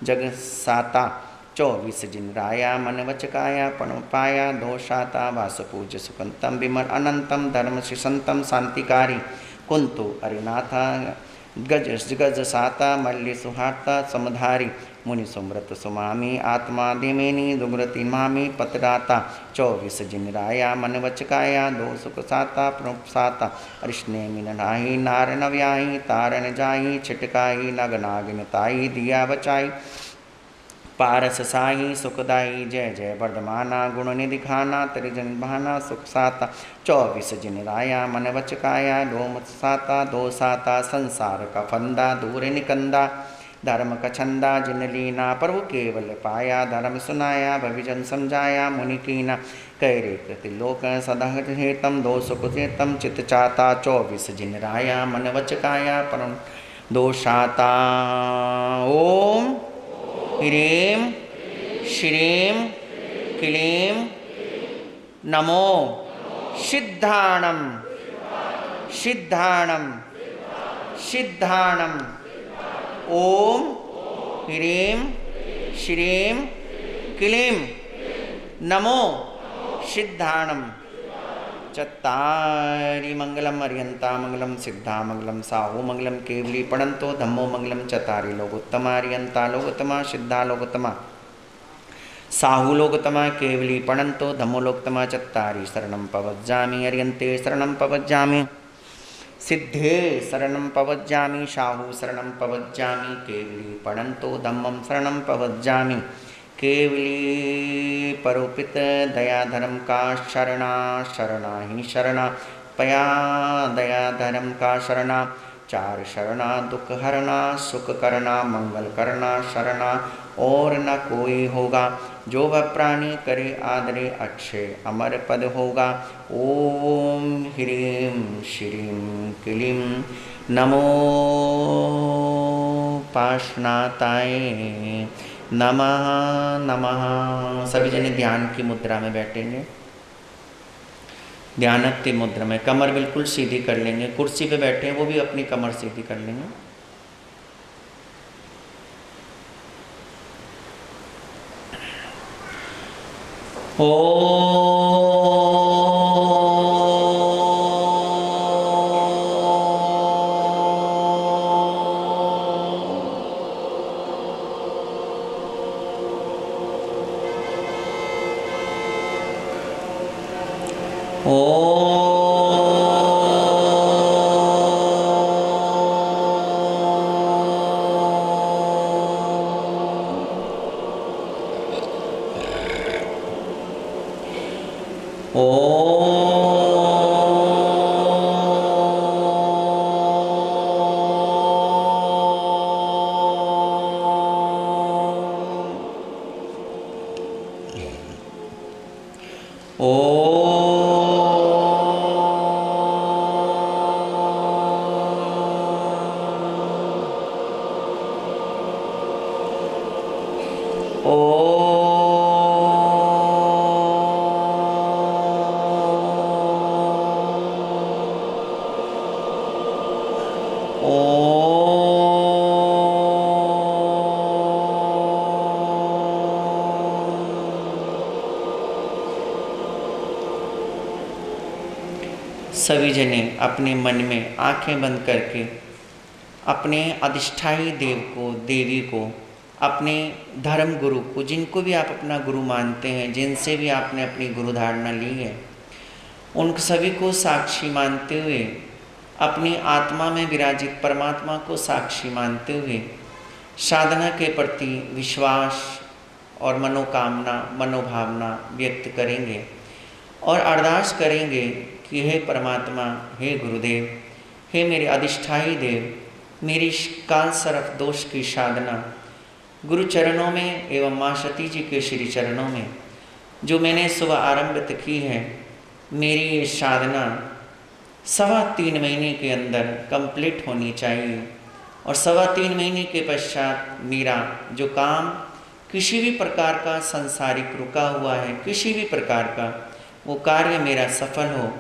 जग साता 24 जिन राया मन वचकाया पण पाया दोषाता वासपूज सुकंतम विमल अनंतम धर्म शिशंतम शांतिकारी कुंतु अरिनाथा गज गज साता मल्ली सुहाता समधारी मुनि सुमृत सुमामी आत्मा दिमेनी दुग्रति मामी पतराता 24 जिन राया मन वचकाया दो सुख साता प्रणुप साता अरिष्णे मिननाही नार नव्याही तारण जाही छिटकाही नग नागिन ताई दिया बचाई पारस साई सुखदाई जय जय वर्धमाना गुण निधि खाना त्रिजन भाना सुख साता 24 जिन राया मन वचकाया डोम साता दो साता संसार का फंदा दूर निकंदा धर्म का छंदा जिन लीना प्रभु केवल पाया धर्म सुनाया भविजन समझाया मुनि कीना कैरे कृति लोक सदह हेतम दो सुख चेतम चित चाता 24 जिन राया मन वचकाया परम दोषाता ओम ह्रीं श्रीं क्लीं नमो सिद्धाणम सिद्धाणम सिद्धाणम ओम ह्रीं श्रीं क्लीं नमो सिद्धाणम। चत्तारि मंगलम अर्यंता मंगलम सिद्धा मंगलम साहू मंगलम केवली पणंतो धम्मो मंगलम चतारि लोकोत्तमा अर्यंता लोकोत्तमा सिद्धा लोकोत्तमा साहू लोकोत्तमा केवली पणंतो धम्मो लोकोत्तमा चत्तारि शरणं पवज्जामि अर्यन्ते शरणं पवज्जामि सिद्धे शरणं पवज्जामि साहू शरणं पवज्जामि केवली पणंतो धम्मं शरणं पवज्जामि केवली परोपित दया धर्म का शरणा शरणा ही शरणा पया दया धर्म का शरणा 4 शरणा दुख हरना सुख करना मंगल करना शरणा और न कोई होगा जो वह प्राणी करे आदरे अक्षय अमर पद होगा। ओम ह्रीं श्रीं क्लीं नमो पाशनाताय नमः नमः। सभी जने ध्यान की मुद्रा में बैठेंगे, ध्यानत्य मुद्रा में कमर बिल्कुल सीधी कर लेंगे। कुर्सी पे बैठे हैं वो भी अपनी कमर सीधी कर लेंगे। सभी जने अपने मन में आंखें बंद करके अपने अधिष्ठायी देव को, देवी को, अपने धर्म गुरु को, जिनको भी आप अपना गुरु मानते हैं, जिनसे भी आपने अपनी गुरु धारणा ली है, उन सभी को साक्षी मानते हुए, अपनी आत्मा में विराजित परमात्मा को साक्षी मानते हुए साधना के प्रति विश्वास और मनोकामना, मनोभावना व्यक्त करेंगे और अरदास करेंगे कि हे परमात्मा, हे गुरुदेव, हे मेरे अधिष्ठायी देव, मेरी काल सर्प दोष की साधना गुरु चरणों में एवं माँ सती जी के श्री चरणों में जो मैंने सुबह आरंभित की है, मेरी ये साधना 3.25 महीने के अंदर कंप्लीट होनी चाहिए और 3.25 महीने के पश्चात मेरा जो काम किसी भी प्रकार का संसारिक रुका हुआ है, किसी भी प्रकार का वो कार्य मेरा सफल हो।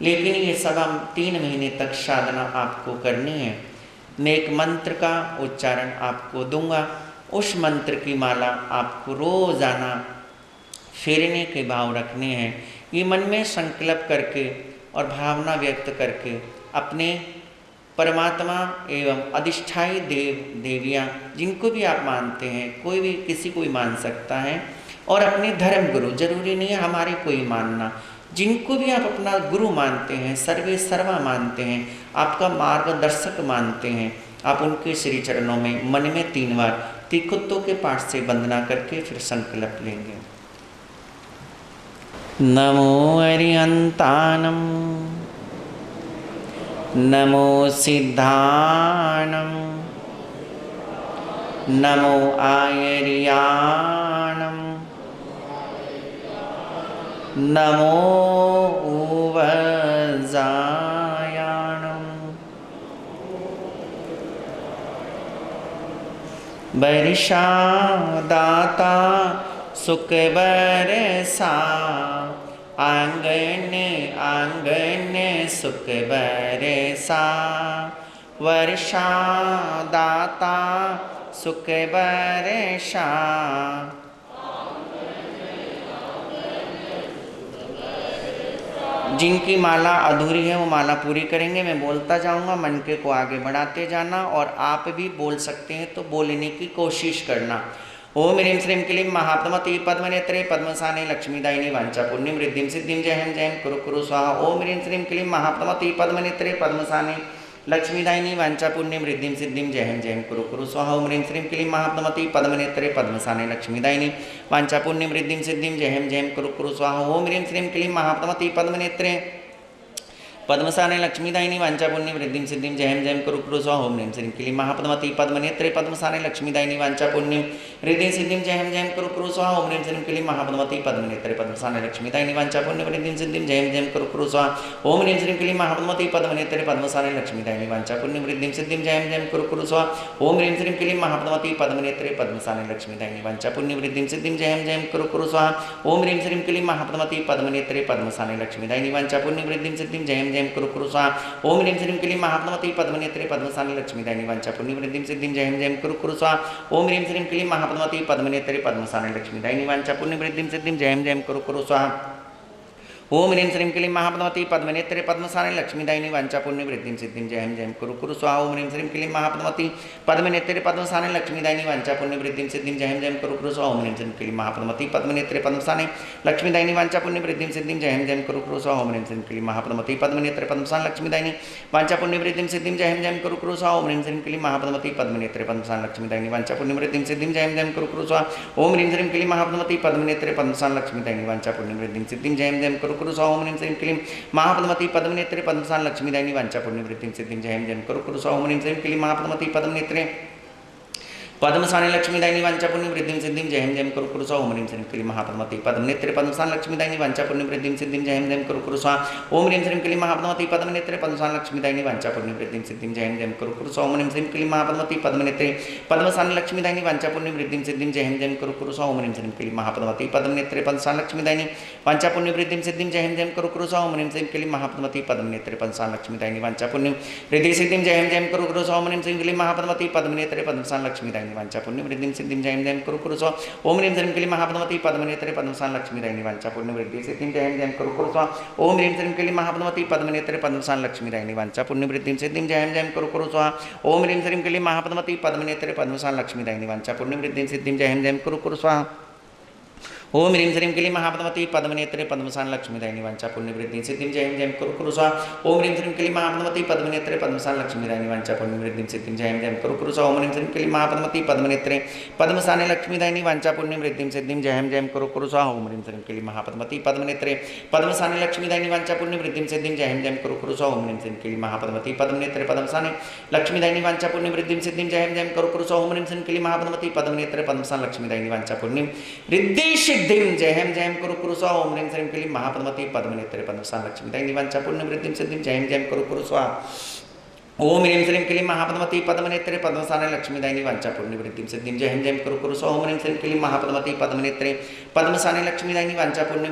लेकिन ये 3.25 महीने तक साधना आपको करनी है। मैं एक मंत्र का उच्चारण आपको दूंगा, उस मंत्र की माला आपको रोजाना फेरने के भाव रखने हैं। ये मन में संकल्प करके और भावना व्यक्त करके अपने परमात्मा एवं अधिष्ठायी देव देवियाँ, जिनको भी आप मानते हैं, कोई भी किसी को भी मान सकता है, और अपने धर्म गुरु, जरूरी नहीं है हमारे कोई मानना, जिनको भी आप अपना गुरु मानते हैं, सर्वे सर्वा मानते हैं, आपका मार्गदर्शक मानते हैं, आप उनके श्री चरणों में मन में 3 बार तिकुत्तों के पाठ से वंदना करके फिर संकल्प लेंगे। नमो अरिहंतानम, नमो सिद्धानम, नमो आयर्याणम, नमो उवजायाणम, वर्षा दाता सुख बरसा, आंगन आंगन सुख बरसा, वर्षा दाता सुख बरसा। जिनकी माला अधूरी है वो माला पूरी करेंगे। मैं बोलता जाऊंगा, मन के को आगे बढ़ाते जाना, और आप भी बोल सकते हैं तो बोलने की कोशिश करना। ओम ह्रीं श्रीं क्लीं महात्मति पद्मनेत्रे पद्मसाने लक्ष्मीदायिनी वांछा पुण्यम रिद्धिं सिद्धिं जयं जयं कुरु कुरु स्वाहा। ओम ह्रीं श्रीं क्लीं महात्मति पद्मनेत्रे पद्मसाने लक्ष्मीदायिनी वांछा पुण्यम रिद्धिं सिद्धिं जयं जयं कुरु कुरु स्वाहा। ओम ह्रीं श्रीं क्लीं महात्मति पद्मनेत्रे पद्मसाने लक्ष्मीदायिनी वांछा पुण्यम रिद्धिं सिद्धिं जयं जयं कुरु कुरु स्वाहा। ओम ह्रीं श्रीं क्लीं महात्मति पद्मनेत्रे पद्मसाने लक्ष्मीदायिनी वांछा पुण्यम रिद्धिं सिद्धिं जयं जयं कुरु कुरु स्वाहा। ओम ह्रीं श्रीं क्लीं महात्मति पद्मनेत्रे पद्मसाने लक्ष्मीदायिनी वांछा पुण्यम रिद्धिं सिद्धिं जयं जयं कुरु कुरु स्वाहा। ओम ह्रीं श्रीं क्लीं महात्मति पद्मनेत्रे पद्मसाने लक्ष्मीदायिनी वांछा पुण्यम रिद्धिं सिद्धिं जयं जयं कुरु कुरु स्वाहा। ओम ह्रीं श्रीं क्लीं महात्मति पद्मनेत्रे पद्मसाने लक्ष्मीदायिनी वांछा पुण्यम रिद्धिं सिद्धिं जयं जयं कुरु कुरु स्वाहा। ओम ह्रीं श्रीं क्लीं महात्मति पद्मनेत्रे पद्मसाने लक्ष्मीदायिनी वांछा पुण्यम रिद्धिं सिद्धिं जयं जयं कुरु कुरु स्वाहा। ओम ह्रीं श्रीं क्लीं महात्मति पद्मनेत्रे पद्मसाने लक्ष्मीदायिनी वांछा पुण्यम रिद्धिं सिद्धिं जयं जयं कुरु कुरु स्वाहा। ओम ह्रीं श्रीं क्लीं महात्मति पद्मनेत्रे पद्मसाने लक्ष्मीदायिनी वांछा पुण्यम रिद्धिं सिद्धिं जयं जयं कुरु कुरु स्वाहा। ओम ह्रीं श्रीं क्लीं महात्मति पद्मनेत्रे पद्मसाने लक्ष्मीदायिनी वांछा पुण्यम रिद्धिं सिद्धिं जयं जयं कुरु कुरु स्वाहा। ओम ह्रीं श्रीं क्लीं महात्मति पद्मनेत्रे पद्मसाने लक्ष्मीदायिनी वांछा पुण्यम रिद्धिं सिद्धिं जयं जयं कुरु कुरु स्वाहा। ओम ह्रीं श्रीं क्लीं महात्मति पद्मनेत्रे पद्मसाने लक्ष्मीदायिनी वांछा पुण्यम रिद्धिं सिद्धिं जयं जयं कुरु कुरु स्वाहा। ओम ह्रीं श्रीं क्लीं महात्मति पद्मनेत्रे पद्मसाने लक्ष्मीदायिनी वांछा पुण्यम रिद्धिं सिद्धिं जयं जयं कुरु कुरु स्वाहा। ओम ह्रीं श्रीं क्लीं महात्मति पद्मनेत्रे पद्मसाने लक्ष्मीदायिनी वांछा पुण्यम रिद्धिं सिद्धिं जयं जयं कुरु कुरु स्वाहा। ओम ह्रीं श्रीं क्लीं महात्मति पद्मनेत्रे पद्मसाने लक्ष्मीदायिनी वांछा पुण्यम रिद्धिं सिद्धिं जयं जयं कुरु कुरु स्वाहा। ओम ह्रीं श्रीं क्लीं महात्मति पद्मनेत्रे पद्मसाने लक्ष्मीदायिनी वांछा पुण्यम रिद्धिं सिद्धिं जयं जयं कुरु कुरु स्वाहा। ओम ह्रीं श्रीं क्लीं महात्मति पद्मनेत्रे पद्मसाने लक्ष्मीदायिनी वांछा पुण्यम रिद्धिं सिद्धिं जयं जयं कुरु कुरु स्वाहा। ओम ह्रीं श्रीं क्लीं महात्मति पद्मनेत्रे पद्मसाने लक्ष्मीदायिनी वांछापुण्य वृद्धिं सिद्धिं जय हेम जयम कुरु कुरु स्वाहा ओम ह्रीं श्रीं क्लीं महापद्मावती पद्मनेत्रे पद्मसान लक्ष्मीदायिनी वांछापुण्य वृद्धिं सिद्धिं जय हेम जयम कुरु कुरु स्वाहा ओम ह्रीं श्रीं क्लीं महापद्मावती पद्मनेत्रे पद्मसान लक्ष्मीदायिनी वांछापुण्य वृद्धिं सिद्धिं जय हेम जयम कुरु कुरु स्वाहा ओम ह्रीं श्रीं क्लीं महापद्मावती पद्मनेत्रे पद्मसान लक्ष्मीदायिनी वांछापुण्य वृद्धिं सिद्धिं जय हेम जयम कुरु कुरु स्वाहा ओम ह्रीं श्रीं क्लीं महापद्मावती पद्मनेत्रे पद्मसान लक्ष्मीदायिनी वांछापुण्य वृद्धिं सिद्धिं जय हेम जयम कुरु कुरु स्वाहा ओम ह्रीं श्रीं क्लीं महापद्मावती पद्मनेत्रे पद्मसान लक्ष्मीदायिनी वांछापुण्य वृद्धिं सिद्धिं जय हेम जयम कुरु कुरु स्वाहा ओम ह्रीं श्रीं क्लीं महापद्मावती पद्मनेत्रे पद्मसान लक्ष्मीदायिनी वांछापुण्य वृद्धिं सिद्धिं जय हेम जयम कुरु कुरु स्वाहा ओम ह्रीं श्रीं क्लीं महापद्मावती पद्मनेत्रे पद्मसान लक्ष्मीदायिनी वांछापुण्य वृद्धिं सिद्धिं जय हेम जयम कुरु कुरु स्वाहा ओम ह्रीं श्रीं क्लीं महापद्मावती पद्मनेत्रे पद्मसान लक्ष्मीदायिनी वांछापुण्य वृद्धिं सिद्धिं जय हेम जयम कुरु कुरु स्वाहा ओम ह्रीं श्रीं क्लीं महापद्मावती पद्मनेत्रे पद्मसान लक्ष्मीदायिनी वांछापुण्य वृद्धिं सिद्धिं जय हेम जयम कुरु कुरु स्वाहा ओम ह्रीं श्रीं क्लीं महापद्मावती पद्मनेत्रे पद्मसान लक्ष्मीदायिनी वांछापुण्य वृद्धिं सिद्धिं जय हेम जयम कुरु कुरु स्वाहा ओम ह्रीं श्रीं क्लीं महापद्मावती पद्मनेत्रे पद्मसान लक्ष्मीदायिनी वांछापुण्य वृद्धिं सिद्धिं जय हेम जयम कुरु कुरु स्वाहा ओम ह्रीं श्रीं क्लीं महापद्मावती पद्मनेत्रे पद्मसाने लक्ष्मीदायिनी वांछापुण्य वृद्धिं सिद्धिं जय हेम जयम कुरु कुरु स्वाहा ओम ह्रीं श्रीं क्लीं महापद्मावती पद्मनेत्रे पद्मसाने लक्ष्मीदायिनी वांछापुण्य वृद्धिं सिद्धिं जय हेम जयम कुरु कुरु स्वाहा ओम ह्रीं श्रीं क्लीं महापद्मावती पद्मनेत्रे पद्मसाने लक्ष्मीदायिनी वांछापुण्य वृद्धिं सिद्धिं जय हेम जयम कुरु कुरु स्वाहा ओम ह्रीं श्रीं क्लीं महापद्मावती पद्मनेत्रे पद्मसान लक्ष्मीदायिनी वांछापुण्य वृद्धिं सिद्धिं जय हेम जयम कुरु कुरु स्वाहा ओम ह्रीं श्रीं क्लीं महापद्मावती पद्मनेत्रे पद्मसान लक्ष्मीदायिनी वांछापुण्य वृद्धिं सिद्धिं जय हेम जयम कुरु कुरु स्वाहा ओम ह्रीं श्रीं क्लीं महापद्मावती पद्मनेत्रे पद्मसाने लक्ष्मीदायिनी वांछापुण्य वृद्धिं सिद्धिं जय हेम जयम कुरु कुरु स्वाहा ओम ह्रीं श्रीं क्लीं महापद्मावती पद्मनेत्रे पद्मसाने लक्ष्मीदायिनी वांछापुण्य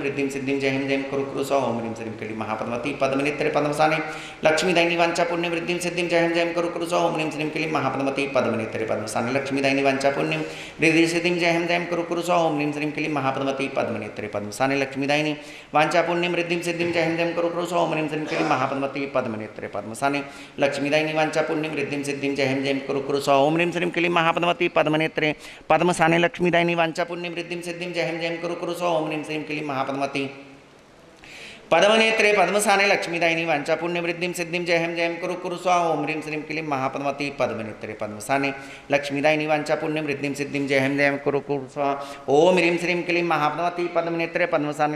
वृद्धिं सिद्धिं जय हेम जयम कुरु कुरु स्वाहा ओम ह्रीं श्रीं क्लीं महापद्मावती पद्मनेत्रे पद्मसाने लक्ष्मीदायिनी वांछापुण्य वृद्धिं सिद्धिं जय हेम जयम कुरु कुरु स्वाहा ओम ह्रीं श्रीं क्लीं महापद्मावती पद्मनेत्रे पद्मसाने लक्ष्मीदायिनी वांछापुण्य वृद्धिं सिद्धिं जय हेम जयम कुरु कुरु स्वाहा ओम ह्रीं श्रीं क्लीं महापद्मावती पद्मनेत्रे पद्मसाने लक्ष्मीदायिनी वांछापुण्य वृद्धिं सिद्धिं जय हेम जयम कुरु कुरु स्वाहा ओम ह्रीं श्रीं क्लीं महापद्मावती पद्मनेत्रे पद्मसाने लक्ष्मीदायिनी वांछापुण्य वृद्धिं सिद्धिं जय हेम जयम कुरु कुरु स्वाहा ओम ह्रीं श्रीं क्लीं महापद्मावती पद्मनेत्रे पद्मसाने लक्ष्मीदायिनी वांछापुण्य वृद्धिं सिद्धिं जय हेम जयम कुरु कुरु स्वाहा ओम ह्रीं श्रीं क्लीं महापद्मावती पद्मनेत्रे पद्मसाने लक्ष्मीदायिनी वांछापुण्य वृद्धिं सिद्धिं जय हेम जयम कुरु कुरु स्वाहा ओम ह्रीं श्रीं क्लीं महापद्मावती पद्मनेत्रे पद्मसाने लक्ष्मीदायिनी वांछापुण्य वृद्धिं सिद्धिं जय हेम जयम कुरु कुरु स्वाहा ओम ह्रीं श्रीं क्लीं महापद्मावती पद्मनेत्रे पद्मसाने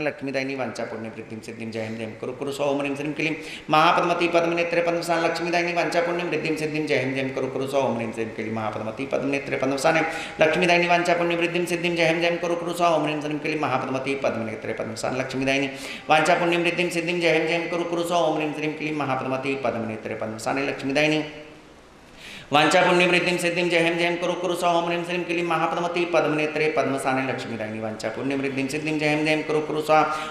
लक्ष्मीदायिनी वांछापुण्य वृद्धिं सिद्धिं जय हेम जयम कुरु कुरु स्वाहा ओम ह्रीं श्रीं क्लीं महापद्मावती पद्मनेत्रे पद्मसाने लक्ष्मीदायिनी वांछापुण्य वृद्धिं सिद्धिं जय हेम जयम कुरु कुरु स्वाहा ओम ह्रीं श्रीं क्लीं महापद्मावती पद्मनेत्रे पद्मसाने लक्ष्मीदायिनी वांछापुण्य वृद्धिं सिद्धिं जय हेम जयम कुरु कुरु स्वाहा ओम ह्रीं श्रीं क्लीं महापद्मावती पद्मनेत्रे पद्मसाने लक्ष्मीदायिनी वांछापुण्य वृद्धिं सिद्धिं जय हेम जयम कुरु कुरु स्वाहा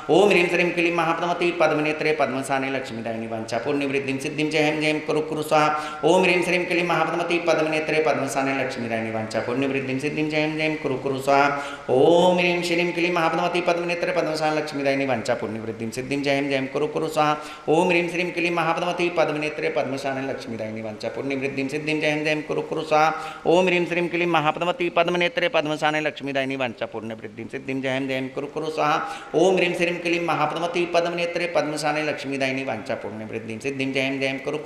ओम ह्रीं श्रीं क्लीं महापद्मावती पद्मनेत्रे पद्मसाने लक्ष्मीदायिनी वांछापुण्य वृद्धिं सिद्धिं जय हेम जयम कुरु कुरु स्वाहा ओम ह्रीं श्रीं क्लीं महापद्मावती पद्मनेत्रे पद्मसाने लक्ष्मीदायिनी वांछापुण्य वृद्धिं सिद्धिं जय हेम जयम कुरु कुरु स्वाहा ओम ह्रीं श्रीं क्लीं महापद्मावती पद्मनेत्रे पद्मसाने लक्ष्मीदायिनी वांछापुण्य वृद्धिं सिद्धिं जय हेम जयम कुरु कुरु स्वाहा ओम ह्रीं श्रीं क्लीं महापद्मावती पद्मनेत्रे पद्मसाने लक्ष्मीदायिनी वांछापुण्य वृद्धिं सिद्धिं जय हेम जयम कुरु कुरु स्वाहा ओम ह्रीं श्रीं क्लीं महापद्मावती पद्मनेत्रे पद्मसाने लक्ष्मीदायिनी वांछापुण्य वृद्धिं सिद्धिं जय हेम जयम कुरु कुरु स्वाहा ओम ह्रीं श्रीं क्लीं महापद्मावती पद्मनेत्रे पद्मसाने लक्ष्मीदायिनी वांछापुण्य वृद्धिं सिद्धिं जय हेम जयम कुरु कुरु स्वाहा ओम ह्रीं श्रीं क्लीं महापद्मावती पद्मनेत्रे पद्मसाने लक्ष्मीदायिनी वांछापुण्य वृद्धिं सिद्धिं जय हेम जयम कुरु कुरु स्वाहा ओम ह्रीं श्रीं क्लीं महापद्मावती पद्मनेत्रे पद्मसाने लक्ष्मीदायिनी वांछापुण्य वृद्धिं सिद्धिं जय हेम जयम कुरु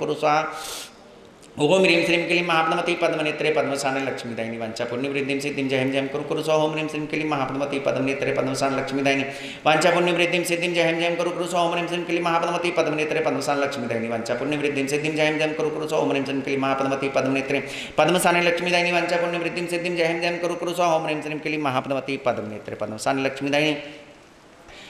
कुरु स्वाहा ओम ह्रीं श्रीं क्लीं महापद्मावती पद्मनेत्रे पद्मसाने लक्ष्मीदायिनी वांछापुण्य वृद्धिं सिद्धिं जय हेम जयम कुरु कुरु स्वाहा ओम ह्रीं श्रीं क्लीं महापद्मावती पद्मनेत्रे पद्मसाने लक्ष्मीदायिनी वांछापुण्य वृद्धिं सिद्धिं जय हेम जयम कुरु कुरु स्वाहा ओम ह्रीं श्रीं क्लीं महापद्मावती पद्मनेत्रे पद्मसाने लक्ष्मीदायिनी वांछापुण्य वृद्धिं सिद्धिं जय हेम जयम कुरु कुरु स्वाहा ओम ह्रीं श्रीं क्लीं महापद्मावती पद्मनेत्रे पद्मसाने लक्ष्मीदायिनी वांछापुण्य वृद्धिं सिद्धिं जय हेम जयम कुरु कुरु स्वाहा ओम ह्रीं श्रीं क्लीं महापद्मावती पद्मनेत्रे पद्मसाने लक्ष्मीदायिनी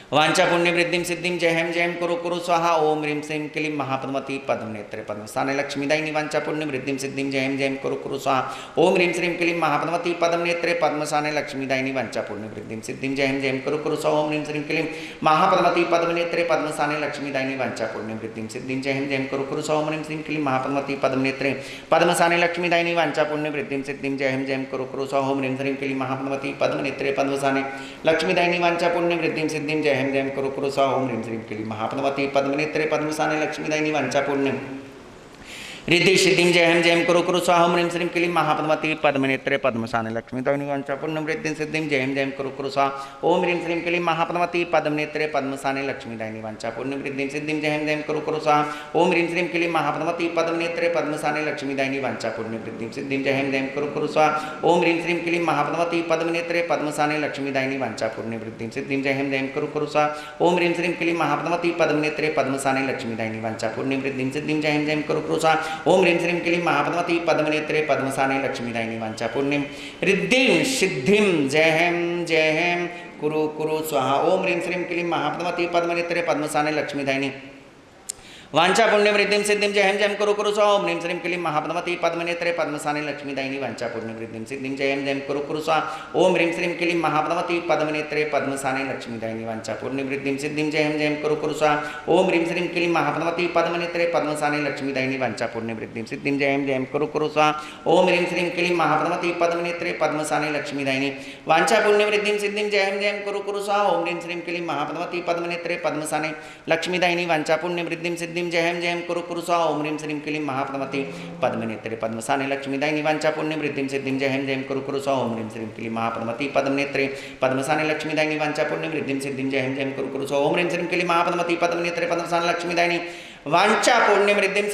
वांछापुण्य वृद्धिं सिद्धिं जय हेम जयम कुरु कुरु स्वाहा ओम ह्रीं श्रीं क्लीं महापद्मावती पद्मनेत्रे पद्मसाने लक्ष्मीदायिनी वांछापुण्य वृद्धिं सिद्धिं जय हेम जयम कुरु कुरु स्वाहा ओम ह्रीं श्रीं क्लीं महापद्मावती पद्मनेत्रे पद्मसाने लक्ष्मीदायिनी वांछापुण्य वृद्धिं सिद्धिं जय हेम जयम कुरु कुरु स्वाहा ओम ह्रीं श्रीं क्लीं महापद्मावती पद्मनेत्रे पद्मसाने लक्ष्मीदायिनी वांछापुण्य वृद्धिं सिद्धिं जय हेम जयम कुरु कुरु स्वाहा ओम ह्रीं श्रीं क्लीं महापद्मावती पद्मनेत्रे पद्मसाने लक्ष्मीदायिनी वांछापुण्य वृद्धिं सिद्धिं जय हेम जयम कुरु कुरु स्वाहा ओम ह्रीं श्रीं क्लीं महापद्मावती पद्मनेत्रे पद्मसाने लक्ष्मीदायिनी वांछापुण्य वृद्धिं सिद्धिं जय हेम जयम कुरु कुरु स्वाहा ओम ह्रीं श्रीं क्लीं महापद्मावती पद्मनेत्रे पद्मसाने लक्ष्मीदायिनी वांछापुण्य रिद्धि सिद्धिं जय हेम जयम कुरु कुरु स्वाहा ओम ह्रीं श्रीं क्लीं महापद्मावती पद्मनेत्रे पद्मसाने लक्ष्मीदायिनी वांछापुण्य वृद्धिं सिद्धिं जय हेम जयम कुरु कुरु स्वाहा ओम ह्रीं श्रीं क्लीं महापद्मावती पद्मनेत्रे पद्मसाने लक्ष्मीदायिनी वांछापुण्य वृद्धिं सिद्धिं जय हेम जयम कुरु कुरु स्वाहा ओम ह्रीं श्रीं क्लीं महापद्मावती पद्मनेत्रे पद्मसाने लक्ष्मीदायिनी वांछापुण्य वृद्धिं सिद्धिं जय हेम जयम कुरु कुरु स्वाहा ओम ह्रीं श्रीं क्लीं महापद्मावती पद्मनेत्रे पद्मसाने लक्ष्मीदायिनी वांछापुण्य वृद्धिं सिद्धिं जय हेम जयम कुरु कुरु स्वाहा ओम ह्रीं श्रीं क्लीं महापद्मावती पद्मनेत्रे पद्मसाने लक्ष्मीदायिनी वांछापुण्य वृद्धिं सिद्धिं जय हेम जयम कुरु कुरु स्वाहा ओम ह्रीं श्रीं क्लीं महापद्मावती पद्मनेत्रे पद्मसाने लक्ष्मीदायिनी वांछा पुण्यम रिद्धिं सिद्धिं जय हेम कुरु कुरु स्वाहा। ओम ह्रीं श्रीं क्लीं महापद्मावती पद्मनेत्रे पद्मसाने लक्ष्मीदायिनी वांछा पुण्यम रिद्धिं सिद्धिं जय हेम कुरु कुरु स्वाहा। ओम ह्रीं श्रीं क्लीं महापद्मावती पद्मनेत्रे पद्मसाने लक्ष्मीदायिनी वांछा पुण्यम रिद्धिं सिद्धिं जय हेम कुरु कुरु स्वाहा। ओम ह्रीं श्रीं क्लीं महापद्मावती पद्मनेत्रे पद्मसाने लक्ष्मीदायिनी वांछा पुण्यम रिद्धिं सिद्धिं जय हेम कुरु कुरु स्वाहा। ओम ह्रीं श्रीं क्लीं महापद्मावती पद्मनेत्रे पद्मसाने लक्ष्मीदायिनी वांछा पुण्यम रिद्धिं सिद्धिं जय हेम कुरु कुरु स्वाहा। ओम ह्रीं श्रीं क्लीं महापद्मावती पद्मनेत्रे पद्मसाने लक्ष्मीदायिनी वांछा पुण्यम रिद्धिं सिद्धिं जय हेम कुरु कुरु स्वाहा। ओम ह्रीं श्रीं क्लीं महापद्मावती पद्मनेत्रे पद्मसाने लक्ष्मीदायिनी वांछा पुण्यम रिद्धिं सिद्धिं जय हेम कुरु कुरु स्वाहा। ओम ह्रीं श्रीं क्लीं महापद्मावती पद्मनेत्रे पद्मसाने लक्ष्मीदायिनी वांछा पुण्यम रिद्धिं सिद्धिं जय हेम कुरु कुरु स्वाहा। ओम ह्रीं श्रीं क्लीं महापद्मावती पद्मनेत्रे पद्मसाने लक्ष्मीदायिनी वांछा पुण्यम रिद्धिं सिद्धिं जय हेम कुरु कुरु स्वाहा। ओम ह्रीं श्रीं क्लीं महापद्मावती पद्मनेत्रे पद्मसाने लक्ष्मीदायिनी वांछा पुण्यम रिद्धिं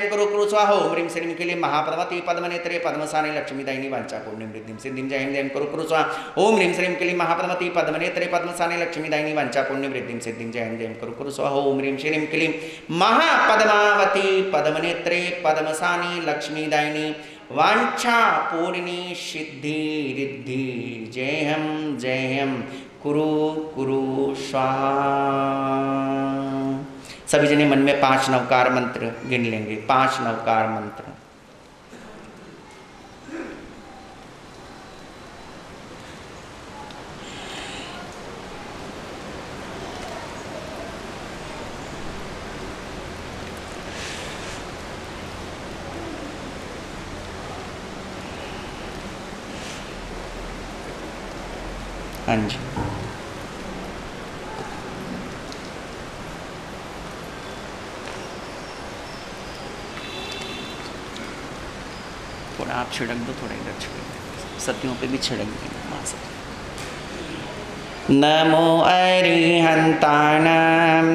सिद्धिं जय हेम कुरु कुरु स्वाहा। ओम ह्रीं श्रीं क्लीं महापद्मावती पद्मनेत्रे पद्मसाने लक्ष्मीदायिनी वांछा पुण्यम रिद्धिं सिद्धिं जय हेम कुरु कुरु स्वाहा। ओम ह्रीं श्रीं क्लीं महापद्मावती पद्मनेत्रे पद्मसाने लक्ष्मीदायिनी वांछा पुण्यम रिद्धिं सिद्धिं जय हेम कुरु कुरु स्वाहा। ओम ह्रीं श्रीं क्लीं महापद्मावती पद्मनेत्रे पद्मसाने लक्ष्मीदायिनी वांछा पूर्णी सिद्धि रिद्धि जय हेम कुरु कुरु स्वाहा। सभी जने मन में 5 नवकार मंत्र गिन लेंगे। 5 नवकार मंत्र। हाँ जी, थोड़ा आप छिड़क दो, थोड़ा इधर छिड़क, सतियों पे भी छिड़क देंगे। नमो अरिहंताणं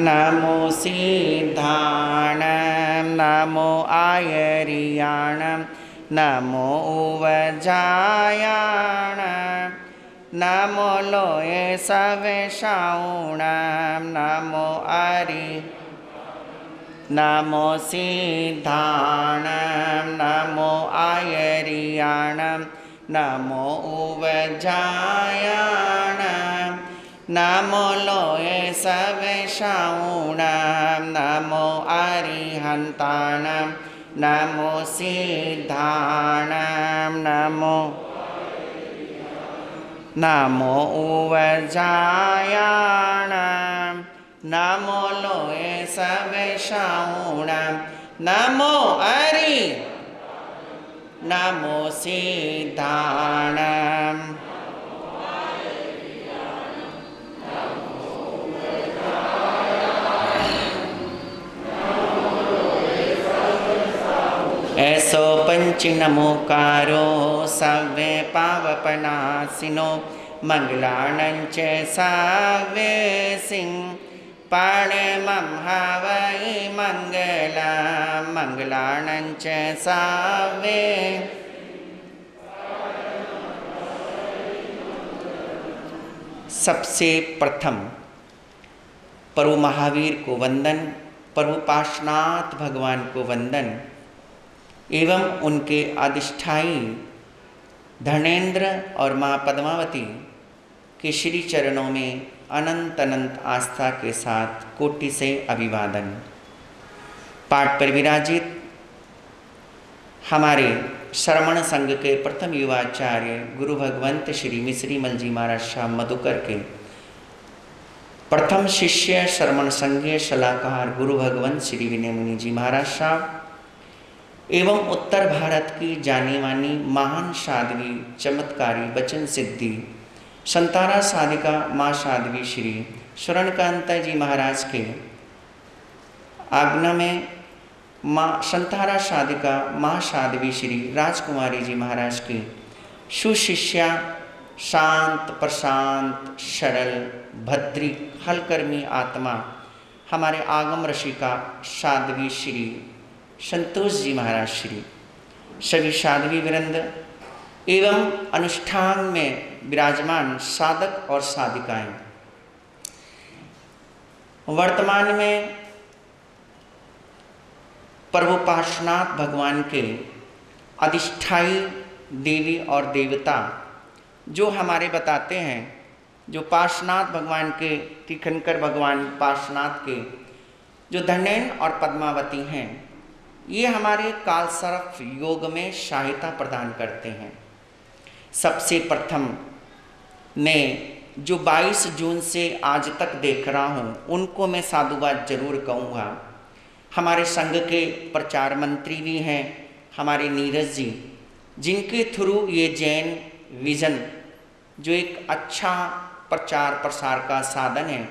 नमो सिद्धाणं नमो आयरियाणं नमो उवजायाणं नमो लोये सवेशाऊणं नमो नमो सिद्धाणं नमो आयरियाणं नमो उवजायाणं नमो लोये सवेशाऊणं नमो अरिहंताणं नमो सिद्धाणं नमो उवजायाणं नमो लोये सवेशाऊणं नमो नमो सिद्धाणं ऐसो पंच नमोकारो सव्ये पावपनासिनो मंगलाणं च साव्ये सिंह पाणिमं हवै मंगलं मंगलाणं च साव्ये। सबसे प्रथम प्रभु महावीर को वंदन, प्रभु पार्श्वनाथ भगवान को वंदन एवं उनके अधिष्ठायी धर्मेंद्र और माँ पद्मावती के श्री चरणों में अनंत अनंत आस्था के साथ कोटि से अभिवादन। पाठ पर विराजित हमारे श्रमण संघ के प्रथम युवाचार्य गुरु भगवंत श्री मिश्रीमल जी महाराज शाह मधुकर के प्रथम शिष्य श्रमण संघीय सलाहकार गुरु भगवंत श्री विनय मुनि जी महाराज शाह एवं उत्तर भारत की जानी मानी महान साध्वी चमत्कारी वचन सिद्धि संतारा साधिका माँ साध्वी श्री शरणकांता जी महाराज के आज्ञा में माँ संतारा साधिका माँ साध्वी श्री राजकुमारी जी महाराज की सुशिष्या शांत प्रशांत सरल भद्री हलकर्मी आत्मा हमारे आगम ऋषिका साध्वी श्री संतोष जी महाराज श्री सभी साध्वी वृंद एवं अनुष्ठान में विराजमान साधक और साधिकाएं, वर्तमान में प्रभु पार्श्वनाथ भगवान के अधिष्ठायी देवी और देवता जो हमारे बताते हैं, जो पार्श्वनाथ भगवान के, तीर्थंकर भगवान पार्श्वनाथ के जो धन्यन और पद्मावती हैं, ये हमारे कालसर्प योग में सहायता प्रदान करते हैं। सबसे प्रथम मैं जो 22 जून से आज तक देख रहा हूँ उनको मैं साधुवाद जरूर कहूँगा। हमारे संघ के प्रचार मंत्री भी हैं हमारे नीरज जी, जिनके थ्रू ये जैन विजन जो एक अच्छा प्रचार प्रसार का साधन है,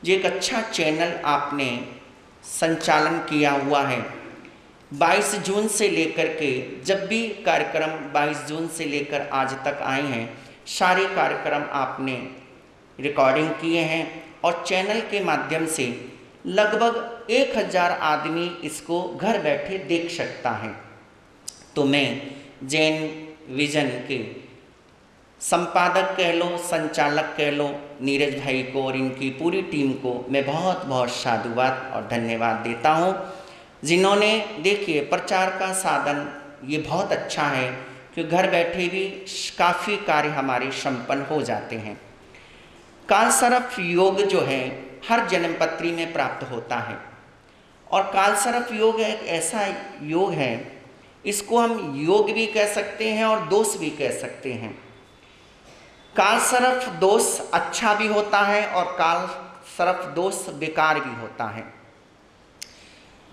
जो एक अच्छा चैनल आपने संचालन किया हुआ है। 22 जून से लेकर के जब भी कार्यक्रम 22 जून से लेकर आज तक आए हैं, सारे कार्यक्रम आपने रिकॉर्डिंग किए हैं और चैनल के माध्यम से लगभग 1000 आदमी इसको घर बैठे देख सकता है। तो मैं जैन विजन के संपादक कह लो, संचालक कह लो, नीरज भाई को और इनकी पूरी टीम को मैं बहुत बहुत साधुवाद और धन्यवाद देता हूँ, जिन्होंने देखिए प्रचार का साधन ये बहुत अच्छा है कि घर बैठे भी काफ़ी कार्य हमारे संपन्न हो जाते हैं। कालसर्प योग जो है हर जन्मपत्री में प्राप्त होता है और कालसर्प योग एक ऐसा योग है, इसको हम योग भी कह सकते हैं और दोष भी कह सकते हैं। कालसर्प दोष अच्छा भी होता है और कालसर्प दोष बेकार भी होता है।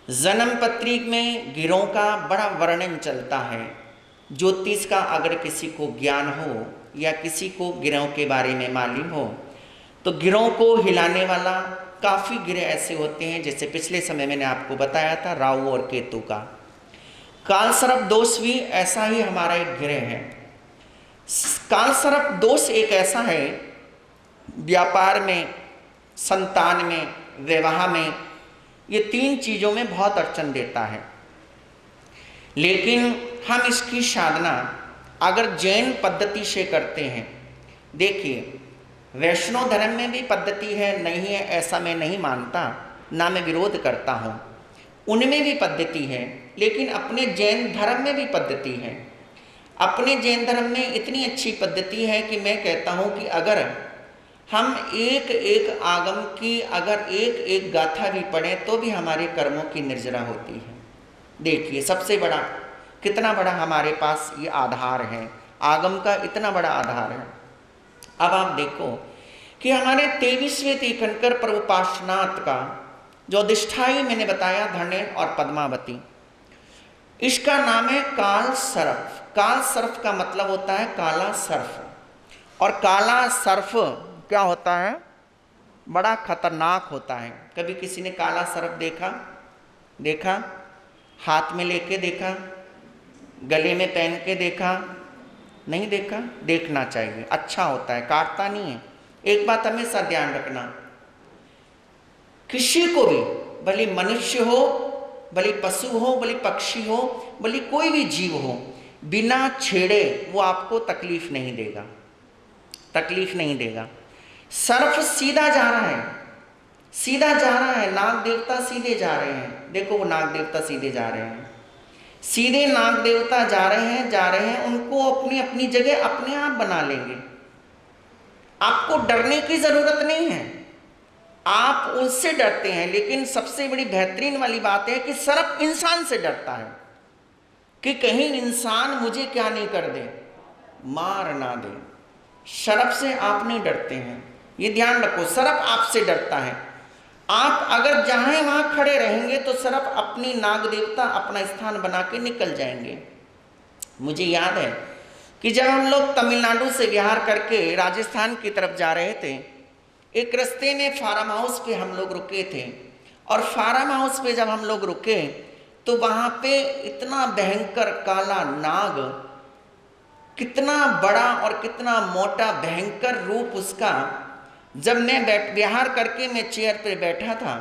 जन्मपत्री में गिरों का बड़ा वर्णन चलता है। ज्योतिष का अगर किसी को ज्ञान हो या किसी को गिरों के बारे में मालूम हो तो गिरों को हिलाने वाला काफ़ी गिरे ऐसे होते हैं, जैसे पिछले समय मैंने आपको बताया था राहु और केतु का। कालसर्प दोष भी ऐसा ही हमारा एक गिरह है। कालसर्प दोष एक ऐसा है, व्यापार में, संतान में, विवाह में, ये 3 चीज़ों में बहुत अड़चन देता है। लेकिन हम इसकी साधना अगर जैन पद्धति से करते हैं, देखिए वैष्णव धर्म में भी पद्धति है, नहीं है ऐसा मैं नहीं मानता, ना मैं विरोध करता हूँ, उनमें भी पद्धति है, लेकिन अपने जैन धर्म में भी पद्धति है। अपने जैन धर्म में इतनी अच्छी पद्धति है कि मैं कहता हूँ कि अगर हम एक एक आगम की अगर एक एक गाथा भी पढ़ें तो भी हमारे कर्मों की निर्जरा होती है। देखिए सबसे बड़ा कितना बड़ा हमारे पास ये आधार है, आगम का इतना बड़ा आधार है। अब आप देखो कि हमारे 23वें तीर्थंकर प्रभु पार्श्वनाथ का जो अधिष्ठायी मैंने बताया धन्यन और पद्मावती, इसका नाम है कालसर्प। कालसर्प का मतलब होता है काला सर्प, और काला सर्प क्या होता है, बड़ा खतरनाक होता है। कभी किसी ने काला सर्प देखा? हाथ में लेके देखा? गले में पहन के देखा? नहीं देखा? देखना चाहिए, अच्छा होता है, काटता नहीं है। एक बात हमेशा ध्यान रखना, किसी को भी, भले मनुष्य हो, भले पशु हो, भले पक्षी हो, भले कोई भी जीव हो, बिना छेड़े वो आपको तकलीफ नहीं देगा, तकलीफ नहीं देगा। सर्प सीधा जा रहा है, सीधा जा रहा है, नाग देवता सीधे जा रहे हैं। देखो वो नाग देवता सीधे जा रहे हैं, सीधे नाग देवता जा रहे हैं, उनको अपनी अपनी जगह अपने आप बना लेंगे। आपको डरने की जरूरत नहीं है, आप उनसे डरते हैं। लेकिन सबसे बड़ी बेहतरीन वाली बात है कि सर्प इंसान से डरता है कि कहीं इंसान मुझे क्या नहीं कर दे, मार ना दे। सर्प से आप नहीं डरते हैं, ये ध्यान रखो, सर्प आपसे डरता है। आप अगर जहां वहां खड़े रहेंगे तो सर्प अपनी नाग देवता अपना स्थान बना के निकल जाएंगे। मुझे याद है कि जब हम लोग तमिलनाडु से बिहार करके राजस्थान की तरफ जा रहे थे, एक रास्ते में फार्म हाउस पे हम लोग रुके थे, और फार्म हाउस पे जब हम लोग रुके तो वहाँ पे इतना भयंकर काला नाग, कितना बड़ा और कितना मोटा भयंकर रूप उसका। जब मैं विहार करके मैं चेयर पे बैठा था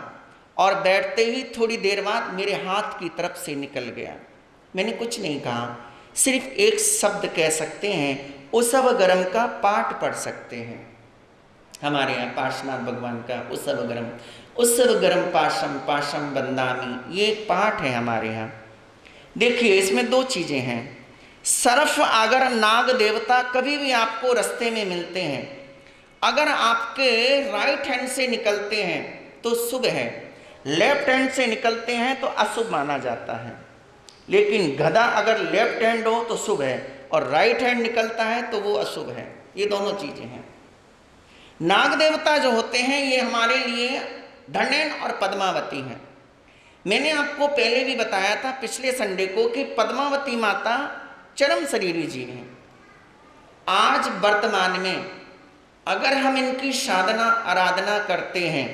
और बैठते ही थोड़ी देर बाद मेरे हाथ की तरफ से निकल गया। मैंने कुछ नहीं कहा, सिर्फ एक शब्द कह सकते हैं, उसवगरम का पाठ पढ़ सकते हैं। हमारे यहाँ पार्श्वनाथ भगवान का उत्सवगरम पाशम पाशम बंदामी, ये एक पाठ है हमारे यहाँ। देखिए इसमें दो चीज़ें हैं। सर्फ अगर नाग देवता कभी भी आपको रास्ते में मिलते हैं, अगर आपके राइट हैंड से निकलते हैं तो शुभ है, लेफ्ट हैंड से निकलते हैं तो अशुभ माना जाता है। लेकिन गदा अगर लेफ्ट हैंड हो तो शुभ है और राइट हैंड निकलता है तो वो अशुभ है। ये दोनों चीज़ें हैं। नाग देवता जो होते हैं ये हमारे लिए धनेन और पद्मावती हैं। मैंने आपको पहले भी बताया था पिछले संडे को कि पद्मावती माता चरम शरीरी जीव हैं। आज वर्तमान में अगर हम इनकी साधना आराधना करते हैं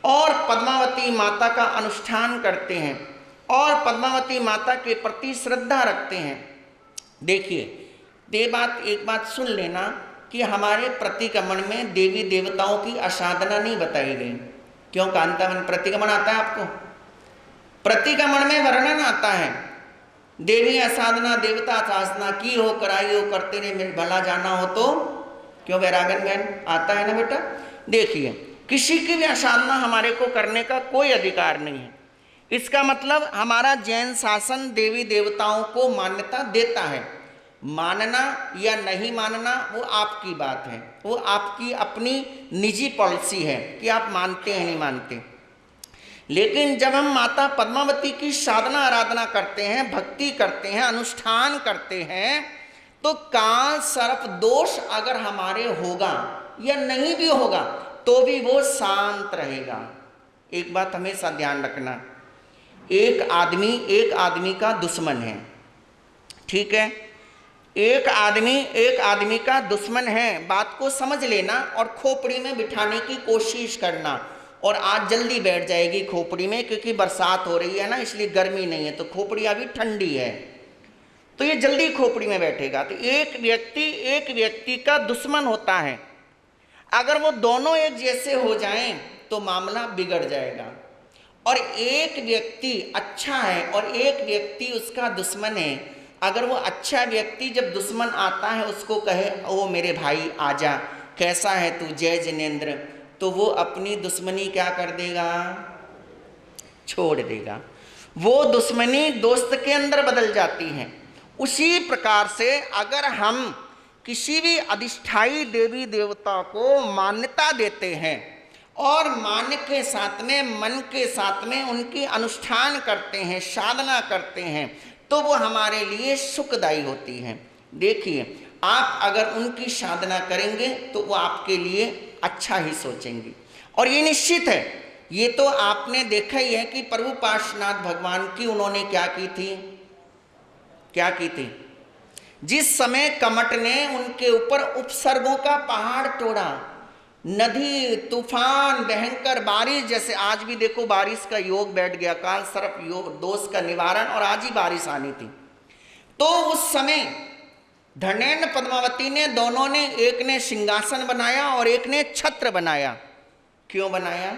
और पद्मावती माता का अनुष्ठान करते हैं और पद्मावती माता के प्रति श्रद्धा रखते हैं, देखिए एक बात सुन लेना कि हमारे प्रतिक्रमण में देवी देवताओं की आसाधना नहीं बताई गई। क्यों कांतावन प्रतिक्रमण आता है आपको? प्रतिक्रमण में वर्णन आता है, देवी आसाधना देवता साधना की हो कराई हो करते ने मेरे भला जाना हो तो। क्यों वैरागन बहन आता है ना बेटा? देखिए किसी की भी आसाधना हमारे को करने का कोई अधिकार नहीं है। इसका मतलब हमारा जैन शासन देवी देवताओं को मान्यता देता है। मानना या नहीं मानना वो आपकी बात है, वो आपकी अपनी निजी पॉलिसी है कि आप मानते हैं नहीं मानते। लेकिन जब हम माता पद्मावती की साधना आराधना करते हैं, भक्ति करते हैं, अनुष्ठान करते हैं, तो काल सर्प दोष अगर हमारे होगा या नहीं भी होगा तो भी वो शांत रहेगा। एक बात हमेशा ध्यान रखना, एक आदमी का दुश्मन है, ठीक है? एक आदमी का दुश्मन है, बात को समझ लेना और खोपड़ी में बिठाने की कोशिश करना। और आज जल्दी बैठ जाएगी खोपड़ी में, क्योंकि बरसात हो रही है ना, इसलिए गर्मी नहीं है, तो खोपड़ी अभी ठंडी है, तो ये जल्दी खोपड़ी में बैठेगा। तो एक व्यक्ति का दुश्मन होता है। अगर वो दोनों एक जैसे हो जाएं तो मामला बिगड़ जाएगा। और एक व्यक्ति अच्छा है और एक व्यक्ति उसका दुश्मन है, अगर वो अच्छा व्यक्ति जब दुश्मन आता है उसको कहे ओ मेरे भाई आजा, कैसा है तू, जय जिनेंद्र, तो वो अपनी दुश्मनी क्या कर देगा? छोड़ देगा। वो दुश्मनी दोस्त के अंदर बदल जाती है। उसी प्रकार से अगर हम किसी भी अधिष्ठायी देवी देवता को मान्यता देते हैं और मान के साथ में, मन के साथ में उनकी अनुष्ठान करते हैं, साधना करते हैं, तो वो हमारे लिए सुखदायी होती हैं। देखिए आप अगर उनकी साधना करेंगे तो वो आपके लिए अच्छा ही सोचेंगी। और ये निश्चित है, ये तो आपने देखा ही है कि प्रभु पार्श्वनाथ भगवान की उन्होंने क्या की थी? जिस समय कमट ने उनके ऊपर उपसर्गों का पहाड़ तोड़ा, नदी, तूफान, भयंकर बारिश, जैसे आज भी देखो बारिश का योग बैठ गया, काल सर्प योग, दोष का निवारण, और आज ही बारिश आनी थी। तो उस समय धनेन पद्मावती ने, दोनों ने, एक ने सिंहासन बनाया और एक ने छत्र बनाया। क्यों बनाया?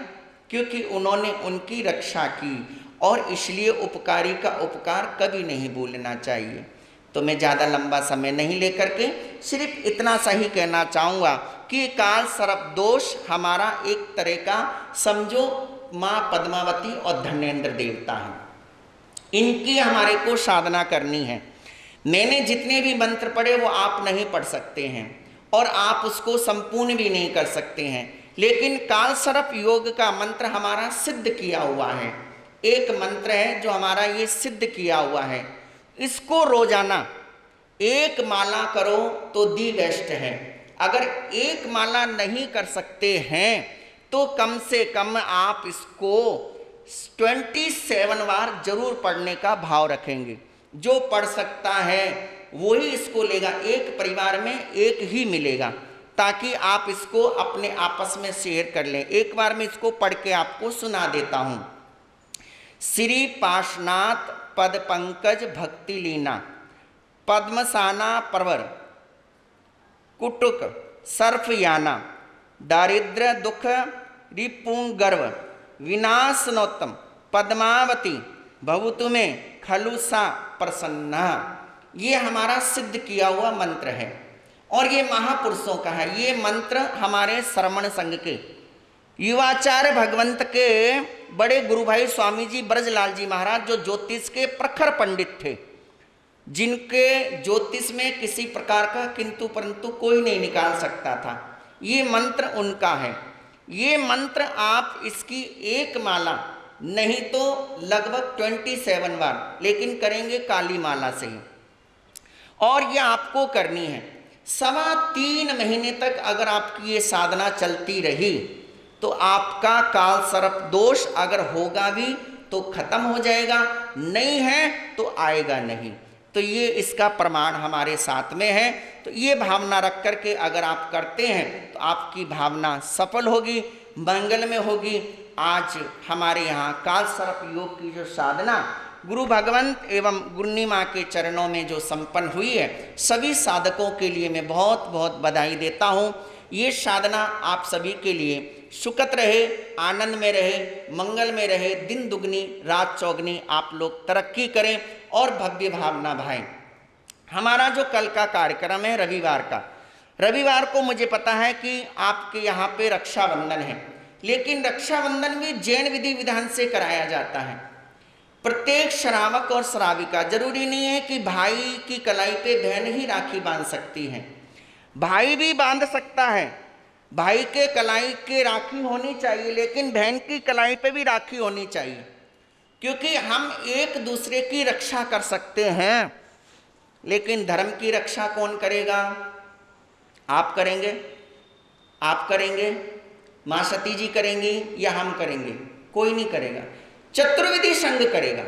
क्योंकि उन्होंने उनकी रक्षा की, और इसलिए उपकारी का उपकार कभी नहीं भूलना चाहिए। तो मैं ज़्यादा लंबा समय नहीं लेकर के सिर्फ इतना सा ही कहना चाहूँगा कि काल सर्प दोष हमारा एक तरह का समझो माँ पद्मावती और धनेंद्र देवता हैं, इनकी हमारे को साधना करनी है। मैंने जितने भी मंत्र पढ़े वो आप नहीं पढ़ सकते हैं और आप उसको संपूर्ण भी नहीं कर सकते हैं, लेकिन काल सर्प योग का मंत्र हमारा सिद्ध किया हुआ है। एक मंत्र है जो हमारा ये सिद्ध किया हुआ है, इसको रोजाना एक माला करो तो दी बेस्ट है। अगर एक माला नहीं कर सकते हैं तो कम से कम आप इसको 27 बार जरूर पढ़ने का भाव रखेंगे। जो पढ़ सकता है वही इसको लेगा, एक परिवार में एक ही मिलेगा, ताकि आप इसको अपने आपस में शेयर कर लें। एक बार मैं इसको पढ़ के आपको सुना देता हूँ। श्री पार्श्वनाथ पद पंकज भक्ति लीना, पद्मसाना परवर, कुटुक सर्फ याना, दारिद्र दुख रिपुं गर्व, विनाशनोत्तम पद्मावती भवतु में खलु सा प्रसन्ना। ये हमारा सिद्ध किया हुआ मंत्र है और ये महापुरुषों का है। ये मंत्र हमारे श्रमण संघ के युवाचार्य भगवंत के बड़े गुरु भाई स्वामी जी ब्रजलाल जी महाराज, जो ज्योतिष के प्रखर पंडित थे, जिनके ज्योतिष में किसी प्रकार का किंतु परंतु कोई नहीं निकाल सकता था, ये मंत्र उनका है। ये मंत्र आप इसकी एक माला नहीं तो लगभग 27 बार, लेकिन करेंगे काली माला से ही, और ये आपको करनी है 3.25 महीने तक। अगर आपकी ये साधना चलती रही तो आपका काल सर्प दोष अगर होगा भी तो खत्म हो जाएगा, नहीं है तो आएगा नहीं। तो ये इसका प्रमाण हमारे साथ में है। तो ये भावना रख करके अगर आप करते हैं तो आपकी भावना सफल होगी, मंगल में होगी। आज हमारे यहाँ काल सर्प योग की जो साधना गुरु भगवंत एवं गुरुनी माँ के चरणों में जो संपन्न हुई है, सभी साधकों के लिए मैं बहुत बहुत बधाई देता हूँ। ये साधना आप सभी के लिए सुखद रहे, आनंद में रहे, मंगल में रहे, दिन दुगनी रात चौगनी आप लोग तरक्की करें और भव्य भावना भाएं। हमारा जो कल का कार्यक्रम है रविवार को मुझे पता है कि आपके यहाँ पे रक्षाबंधन है, लेकिन रक्षाबंधन भी जैन विधि विधान से कराया जाता है। प्रत्येक श्रावक और श्राविका, जरूरी नहीं है कि भाई की कलाई पे बहन ही राखी बांध सकती है, भाई भी बांध सकता है। भाई के कलाई के राखी होनी चाहिए, लेकिन बहन की कलाई पे भी राखी होनी चाहिए, क्योंकि हम एक दूसरे की रक्षा कर सकते हैं। लेकिन धर्म की रक्षा कौन करेगा? आप करेंगे, आप करेंगे, माँ सती जी करेंगी या हम करेंगे? कोई नहीं करेगा, चतुर्विधि संघ करेगा।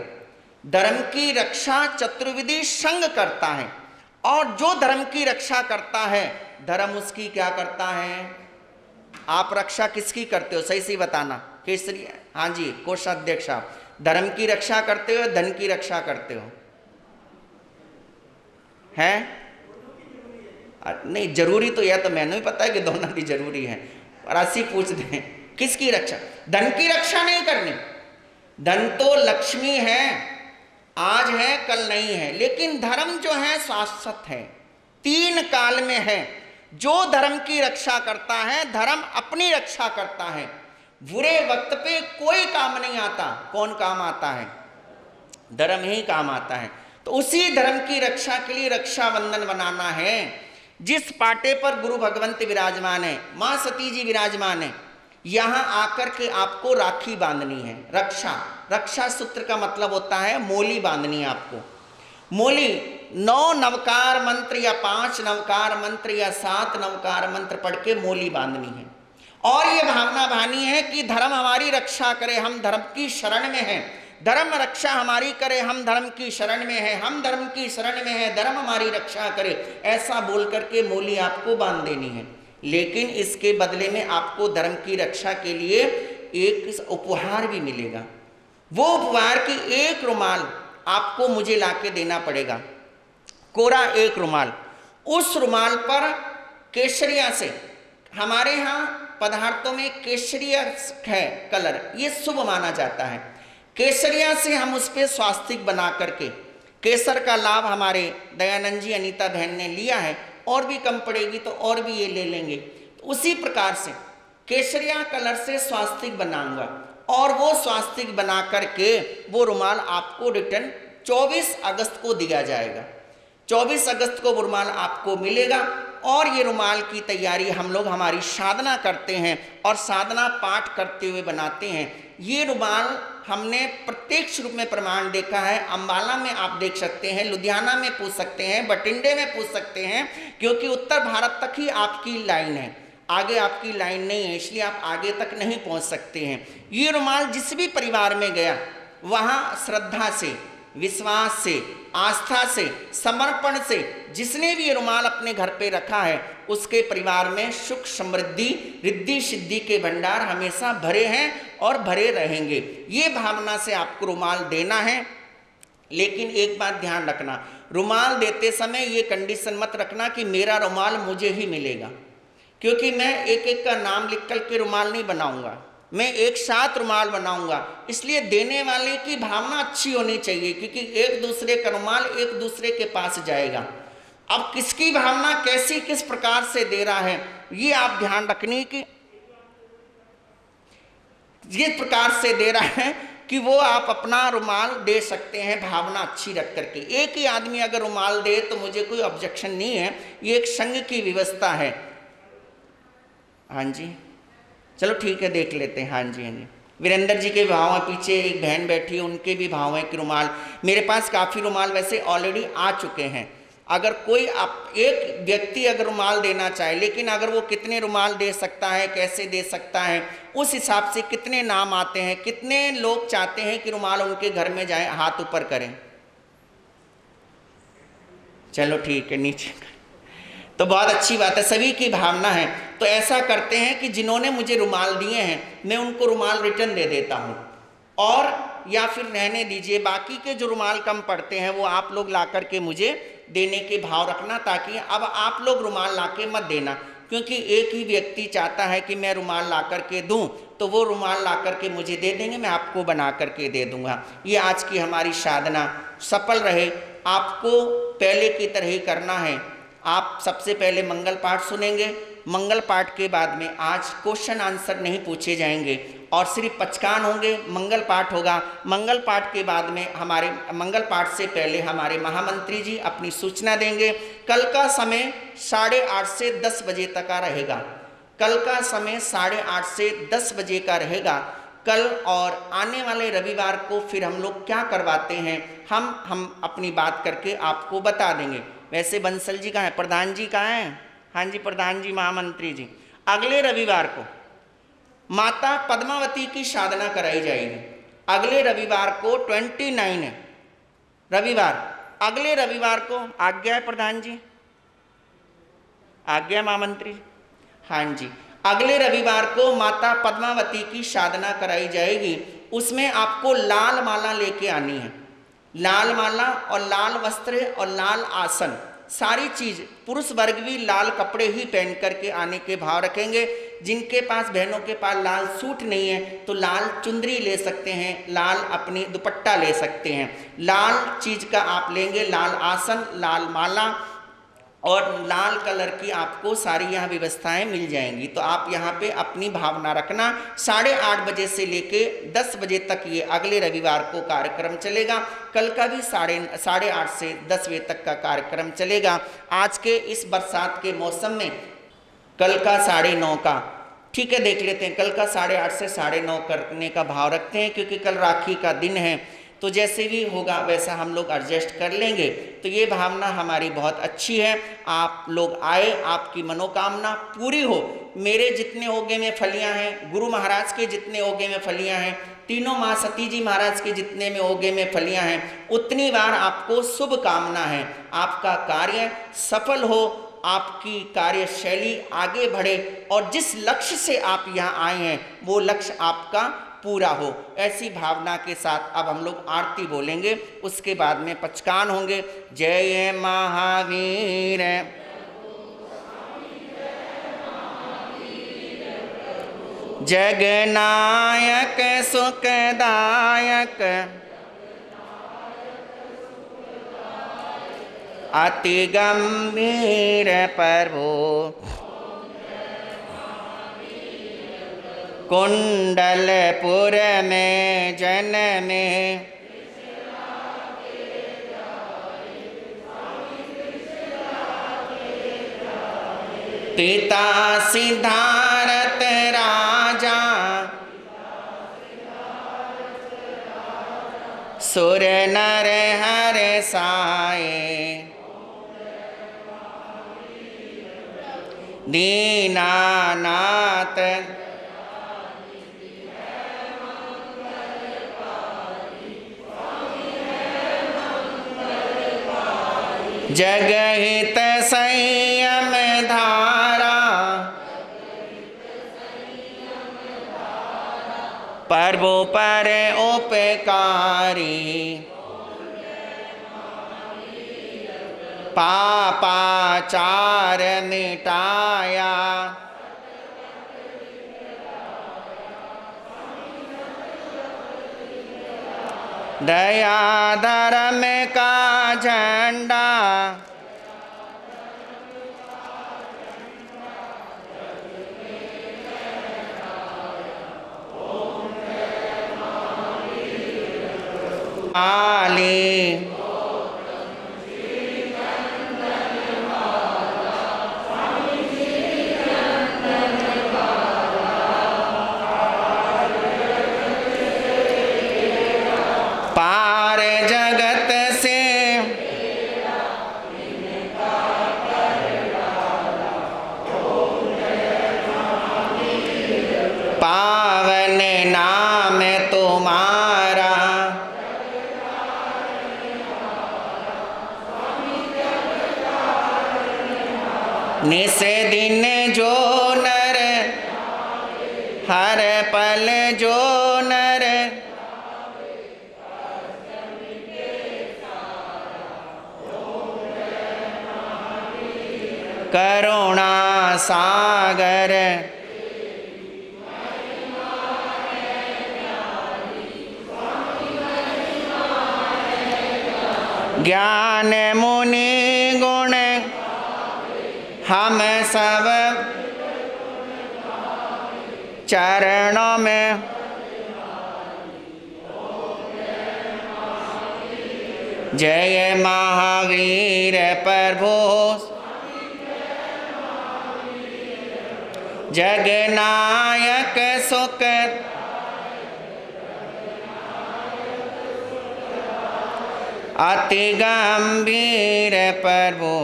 धर्म की रक्षा चतुर्विधि संघ करता है, और जो धर्म की रक्षा करता है धर्म उसकी क्या करता है? आप रक्षा किसकी करते हो? सही बताना। केसरी, हाँ जी, कोषाध्यक्ष, आप धर्म की रक्षा करते हो, धन की रक्षा करते हो? हैं? नहीं, जरूरी तो यह तो मैंने भी पता है कि दोनों की जरूरी है, और ऐसी पूछ दें किसकी रक्षा? धन की रक्षा नहीं करनी। धन तो लक्ष्मी है, आज है कल नहीं है, लेकिन धर्म जो है शाश्वत है, 3 काल में है। जो धर्म की रक्षा करता है धर्म अपनी रक्षा करता है। बुरे वक्त पे कोई काम नहीं आता, कौन काम आता है? धर्म ही काम आता है। तो उसी धर्म की रक्षा के लिए रक्षाबंधन बनाना है। जिस पाटे पर गुरु भगवंत विराजमान है, माँ सती जी विराजमान है, यहाँ आकर के आपको राखी बांधनी है। रक्षा सूत्र का मतलब होता है मोली बांधनी है आपको। मोली 9 नवकार मंत्र या 5 नवकार मंत्र या 7 नवकार मंत्र पढ़ के मोली बांधनी है, और ये भावना भानी है कि धर्म हमारी रक्षा करे, हम धर्म की शरण में हैं। धर्म रक्षा हमारी करे, हम धर्म की शरण में हैं, हम धर्म की शरण में हैं, धर्म हमारी रक्षा करे, ऐसा बोल करके मोली आपको बांध देनी है। लेकिन इसके बदले में आपको धर्म की रक्षा के लिए एक उपहार भी मिलेगा। वो उपहार की एक रुमाल आपको मुझे लाके देना पड़ेगा, कोरा एक रुमाल। उस रुमाल पर केसरिया से, हमारे यहाँ पदार्थों में केसरिया है कलर, ये शुभ माना जाता है। केसरिया से हम उस पर स्वास्तिक बना करके, केसर का लाभ हमारे दयानंद जी अनीता बहन ने लिया है, और भी कम पड़ेगी तो और भी ये ले लेंगे। तो उसी प्रकार से केसरिया कलर से स्वास्तिक बनाऊंगा, और वो स्वास्तिक बना करके वो रुमाल आपको रिटर्न 24 अगस्त को दिया जाएगा। 24 अगस्त को वो रुमाल आपको मिलेगा, और ये रुमाल की तैयारी हम लोग हमारी साधना करते हैं और साधना पाठ करते हुए बनाते हैं। ये रुमाल हमने प्रत्यक्ष रूप में प्रमाण देखा है। अम्बाला में आप देख सकते हैं, लुधियाना में पूछ सकते हैं, बठिंडे में पूछ सकते हैं, क्योंकि उत्तर भारत तक ही आपकी लाइन है, आगे आपकी लाइन नहीं है, इसलिए आप आगे तक नहीं पहुंच सकते हैं। ये रुमाल जिस भी परिवार में गया, वहाँ श्रद्धा से, विश्वास से, आस्था से, समर्पण से जिसने भी ये रुमाल अपने घर पे रखा है, उसके परिवार में सुख समृद्धि रिद्धि सिद्धि के भंडार हमेशा भरे हैं और भरे रहेंगे। ये भावना से आपको रुमाल देना है। लेकिन एक बात ध्यान रखना, रुमाल देते समय ये कंडीशन मत रखना कि मेरा रुमाल मुझे ही मिलेगा, क्योंकि मैं एक एक का नाम लिख कर के रुमाल नहीं बनाऊंगा, मैं एक साथ रुमाल बनाऊंगा। इसलिए देने वाले की भावना अच्छी होनी चाहिए, क्योंकि एक दूसरे का रुमाल एक दूसरे के पास जाएगा। अब किसकी भावना कैसी किस प्रकार से दे रहा है, ये आप ध्यान रखने की। ये प्रकार से दे रहा है कि वो आप अपना रुमाल दे सकते हैं भावना अच्छी रख करके। एक ही आदमी अगर रुमाल दे तो मुझे कोई ऑब्जेक्शन नहीं है, ये एक संघ की व्यवस्था है। हाँ जी, चलो ठीक है, देख लेते हैं। हाँ जी, हाँ जी, वीरेंद्र जी के भाव हैं, पीछे एक बहन बैठी है, उनके भी भाव हैं कि रुमाल। मेरे पास काफ़ी रुमाल वैसे ऑलरेडी आ चुके हैं। अगर कोई आप एक व्यक्ति अगर रुमाल देना चाहे, लेकिन अगर वो कितने रुमाल दे सकता है, कैसे दे सकता है, उस हिसाब से कितने नाम आते हैं, कितने लोग चाहते हैं कि रुमाल उनके घर में जाए, हाथ ऊपर करें। चलो ठीक है, नीचे तो बहुत अच्छी बात है, सभी की भावना है। तो ऐसा करते हैं कि जिन्होंने मुझे रुमाल दिए हैं मैं उनको रुमाल रिटर्न दे देता हूँ, और या फिर रहने दीजिए, बाकी के जो रुमाल कम पड़ते हैं वो आप लोग ला करके मुझे देने के भाव रखना, ताकि अब आप लोग रुमाल ला के मत देना, क्योंकि एक ही व्यक्ति चाहता है कि मैं रुमाल ला करके दूं, तो वो रुमाल ला करके मुझे दे देंगे, मैं आपको बना करके दे दूंगा। ये आज की हमारी साधना सफल रहे। आपको पहले की तरह ही करना है। आप सबसे पहले मंगल पाठ सुनेंगे, मंगल पाठ के बाद में आज क्वेश्चन आंसर नहीं पूछे जाएंगे और सिर्फ पचकान होंगे, मंगल पाठ होगा। मंगल पाठ के बाद में हमारे मंगल पाठ से पहले हमारे महामंत्री जी अपनी सूचना देंगे। कल का समय 8:30 से 10 बजे तक का रहेगा। कल का समय 8:30 से 10 बजे का रहेगा कल। और आने वाले रविवार को फिर हम लोग क्या करवाते हैं, हम अपनी बात करके आपको बता देंगे। वैसे बंसल जी कहाँ हैं, प्रधान जी कहाँ हैं? हाँ जी, प्रधान जी, महामंत्री जी। अगले रविवार को माता पद्मावती की साधना कराई जाएगी। अगले रविवार को 29 है रविवार, अगले रविवार को आज्ञा है प्रधान जी, आज्ञा महामंत्री। हाँ जी, अगले रविवार को माता पद्मावती की साधना कराई जाएगी। उसमें आपको लाल माला लेके आनी है, लाल माला और लाल वस्त्र और लाल आसन, सारी चीज। पुरुष वर्ग भी लाल कपड़े ही पहन करके आने के भाव रखेंगे। जिनके पास, बहनों के पास लाल सूट नहीं है तो लाल चुंदरी ले सकते हैं, लाल अपनी दुपट्टा ले सकते हैं। लाल चीज का आप लेंगे, लाल आसन, लाल माला और लाल कलर की आपको सारी यहाँ व्यवस्थाएं मिल जाएंगी। तो आप यहाँ पे अपनी भावना रखना। 8:30 बजे से लेके 10 बजे तक ये अगले रविवार को कार्यक्रम चलेगा। कल का भी 8:30 से 10 बजे तक का कार्यक्रम चलेगा। आज के इस बरसात के मौसम में कल का 9:30 का, ठीक है, देख लेते हैं। कल का 8:30 से 9:30 करने का भाव रखते हैं, क्योंकि कल राखी का दिन है। तो जैसे भी होगा वैसा हम लोग एडजस्ट कर लेंगे। तो ये भावना हमारी बहुत अच्छी है। आप लोग आए, आपकी मनोकामना पूरी हो। मेरे जितने ओगे में फलियां हैं, गुरु महाराज के जितने ओगे में फलियां हैं, तीनों माँ सती जी महाराज के जितने में ओगे में फलियां हैं, उतनी बार आपको शुभ कामना है। आपका कार्य सफल हो, आपकी कार्यशैली आगे बढ़े और जिस लक्ष्य से आप यहाँ आए हैं वो लक्ष्य आपका पूरा हो। ऐसी भावना के साथ अब हम लोग आरती बोलेंगे, उसके बाद में पचकान होंगे। जय महावीर, जगनायक सुखदायक, अति गंभीर प्रभु, कुंडलपुर में जन्मे, पिता सिद्धार्थ राजा, सुर नर हर साए, दीनानाथ जगहित संयम धारा, प्रभु पर उपकारी, पापाचार मिटाया, दया धर्म का झंडा, आले पार जगत से पावन नाम तुम्हारा निस दिन जो नर हर पल जो नर करुणा सागर ज्ञान मुनि गुण हम सब चरणों में जय महावीर प्रभु जगनायक सुख अति गंभीर प्रभु।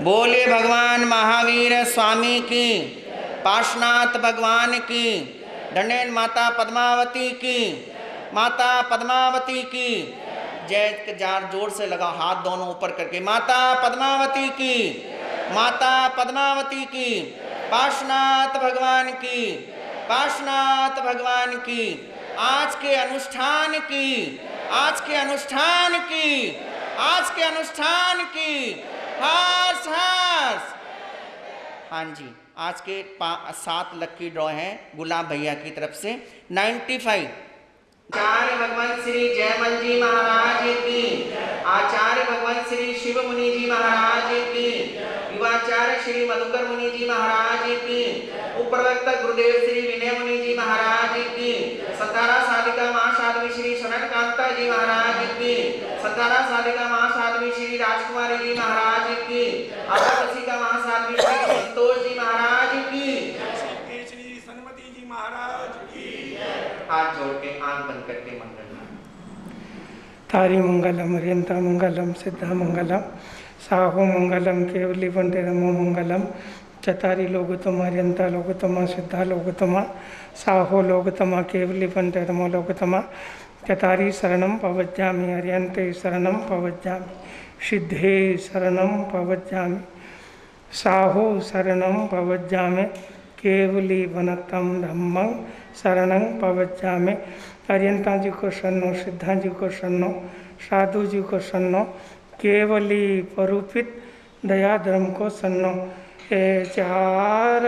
बोले भगवान महावीर स्वामी की, पार्श्वनाथ भगवान की, दंडेन माता पद्मावती की, माता पद्मावती की जय। जार जोर से लगा हाथ दोनों ऊपर करके, माता पद्मावती की, माता पद्मावती की, पार्श्वनाथ भगवान की, पार्श्वनाथ भगवान की। आज के अनुष्ठान की, आज के अनुष्ठान की, आज के अनुष्ठान की हर्ष हर्ष। हाँ जी, आज के 7 लक्की ड्रॉ हैं गुलाब भैया की तरफ से 95। आचार्य भगवान श्री जयमल जी महाराज की, आचार्य भगवान श्री शिव मुनि जी महाराज की, युवाचार्य श्री मधुकर मुनि जी महाराज की, उपप्रवक्ता गुरुदेव श्री विनय मुनि जी महाराज की, सतारा साधिका मां साध्वी श्री सनत कांता जी महाराज की, सतारा साधिका मां साध्वी श्री राजकुमारी जी महाराज की, अवधसिका मां साध्वी श्री संतोष जी महाराज की, श्री सनमती जी महाराज की। हाथ जोड़ के आंख बंद करके मंगल तारी मंगलम हरियंता मंगलम सिद्धा मंगलम साहो मंगलम केवली वंटे नमो मंगलम चतारी लोगोत्तम हरियंता लोगोत्तम सिद्धा लोगोत्तम साहो लोगोत्तम केवली वंटे नमो लोगोत्तम चतारी शरणम पवज्जामि हरियंते शरणम पवज्जामि सिद्धे शरणम पवज्जामि साहो शरणम पवज्जामि केवली वनतम धम्मं शरणं पवज्जामि। हरियंता जी को शरणो, सिद्धा जी को शरणो, साधु जी को शरणो, केवली परूपित दया धर्म को शरणो। ए चार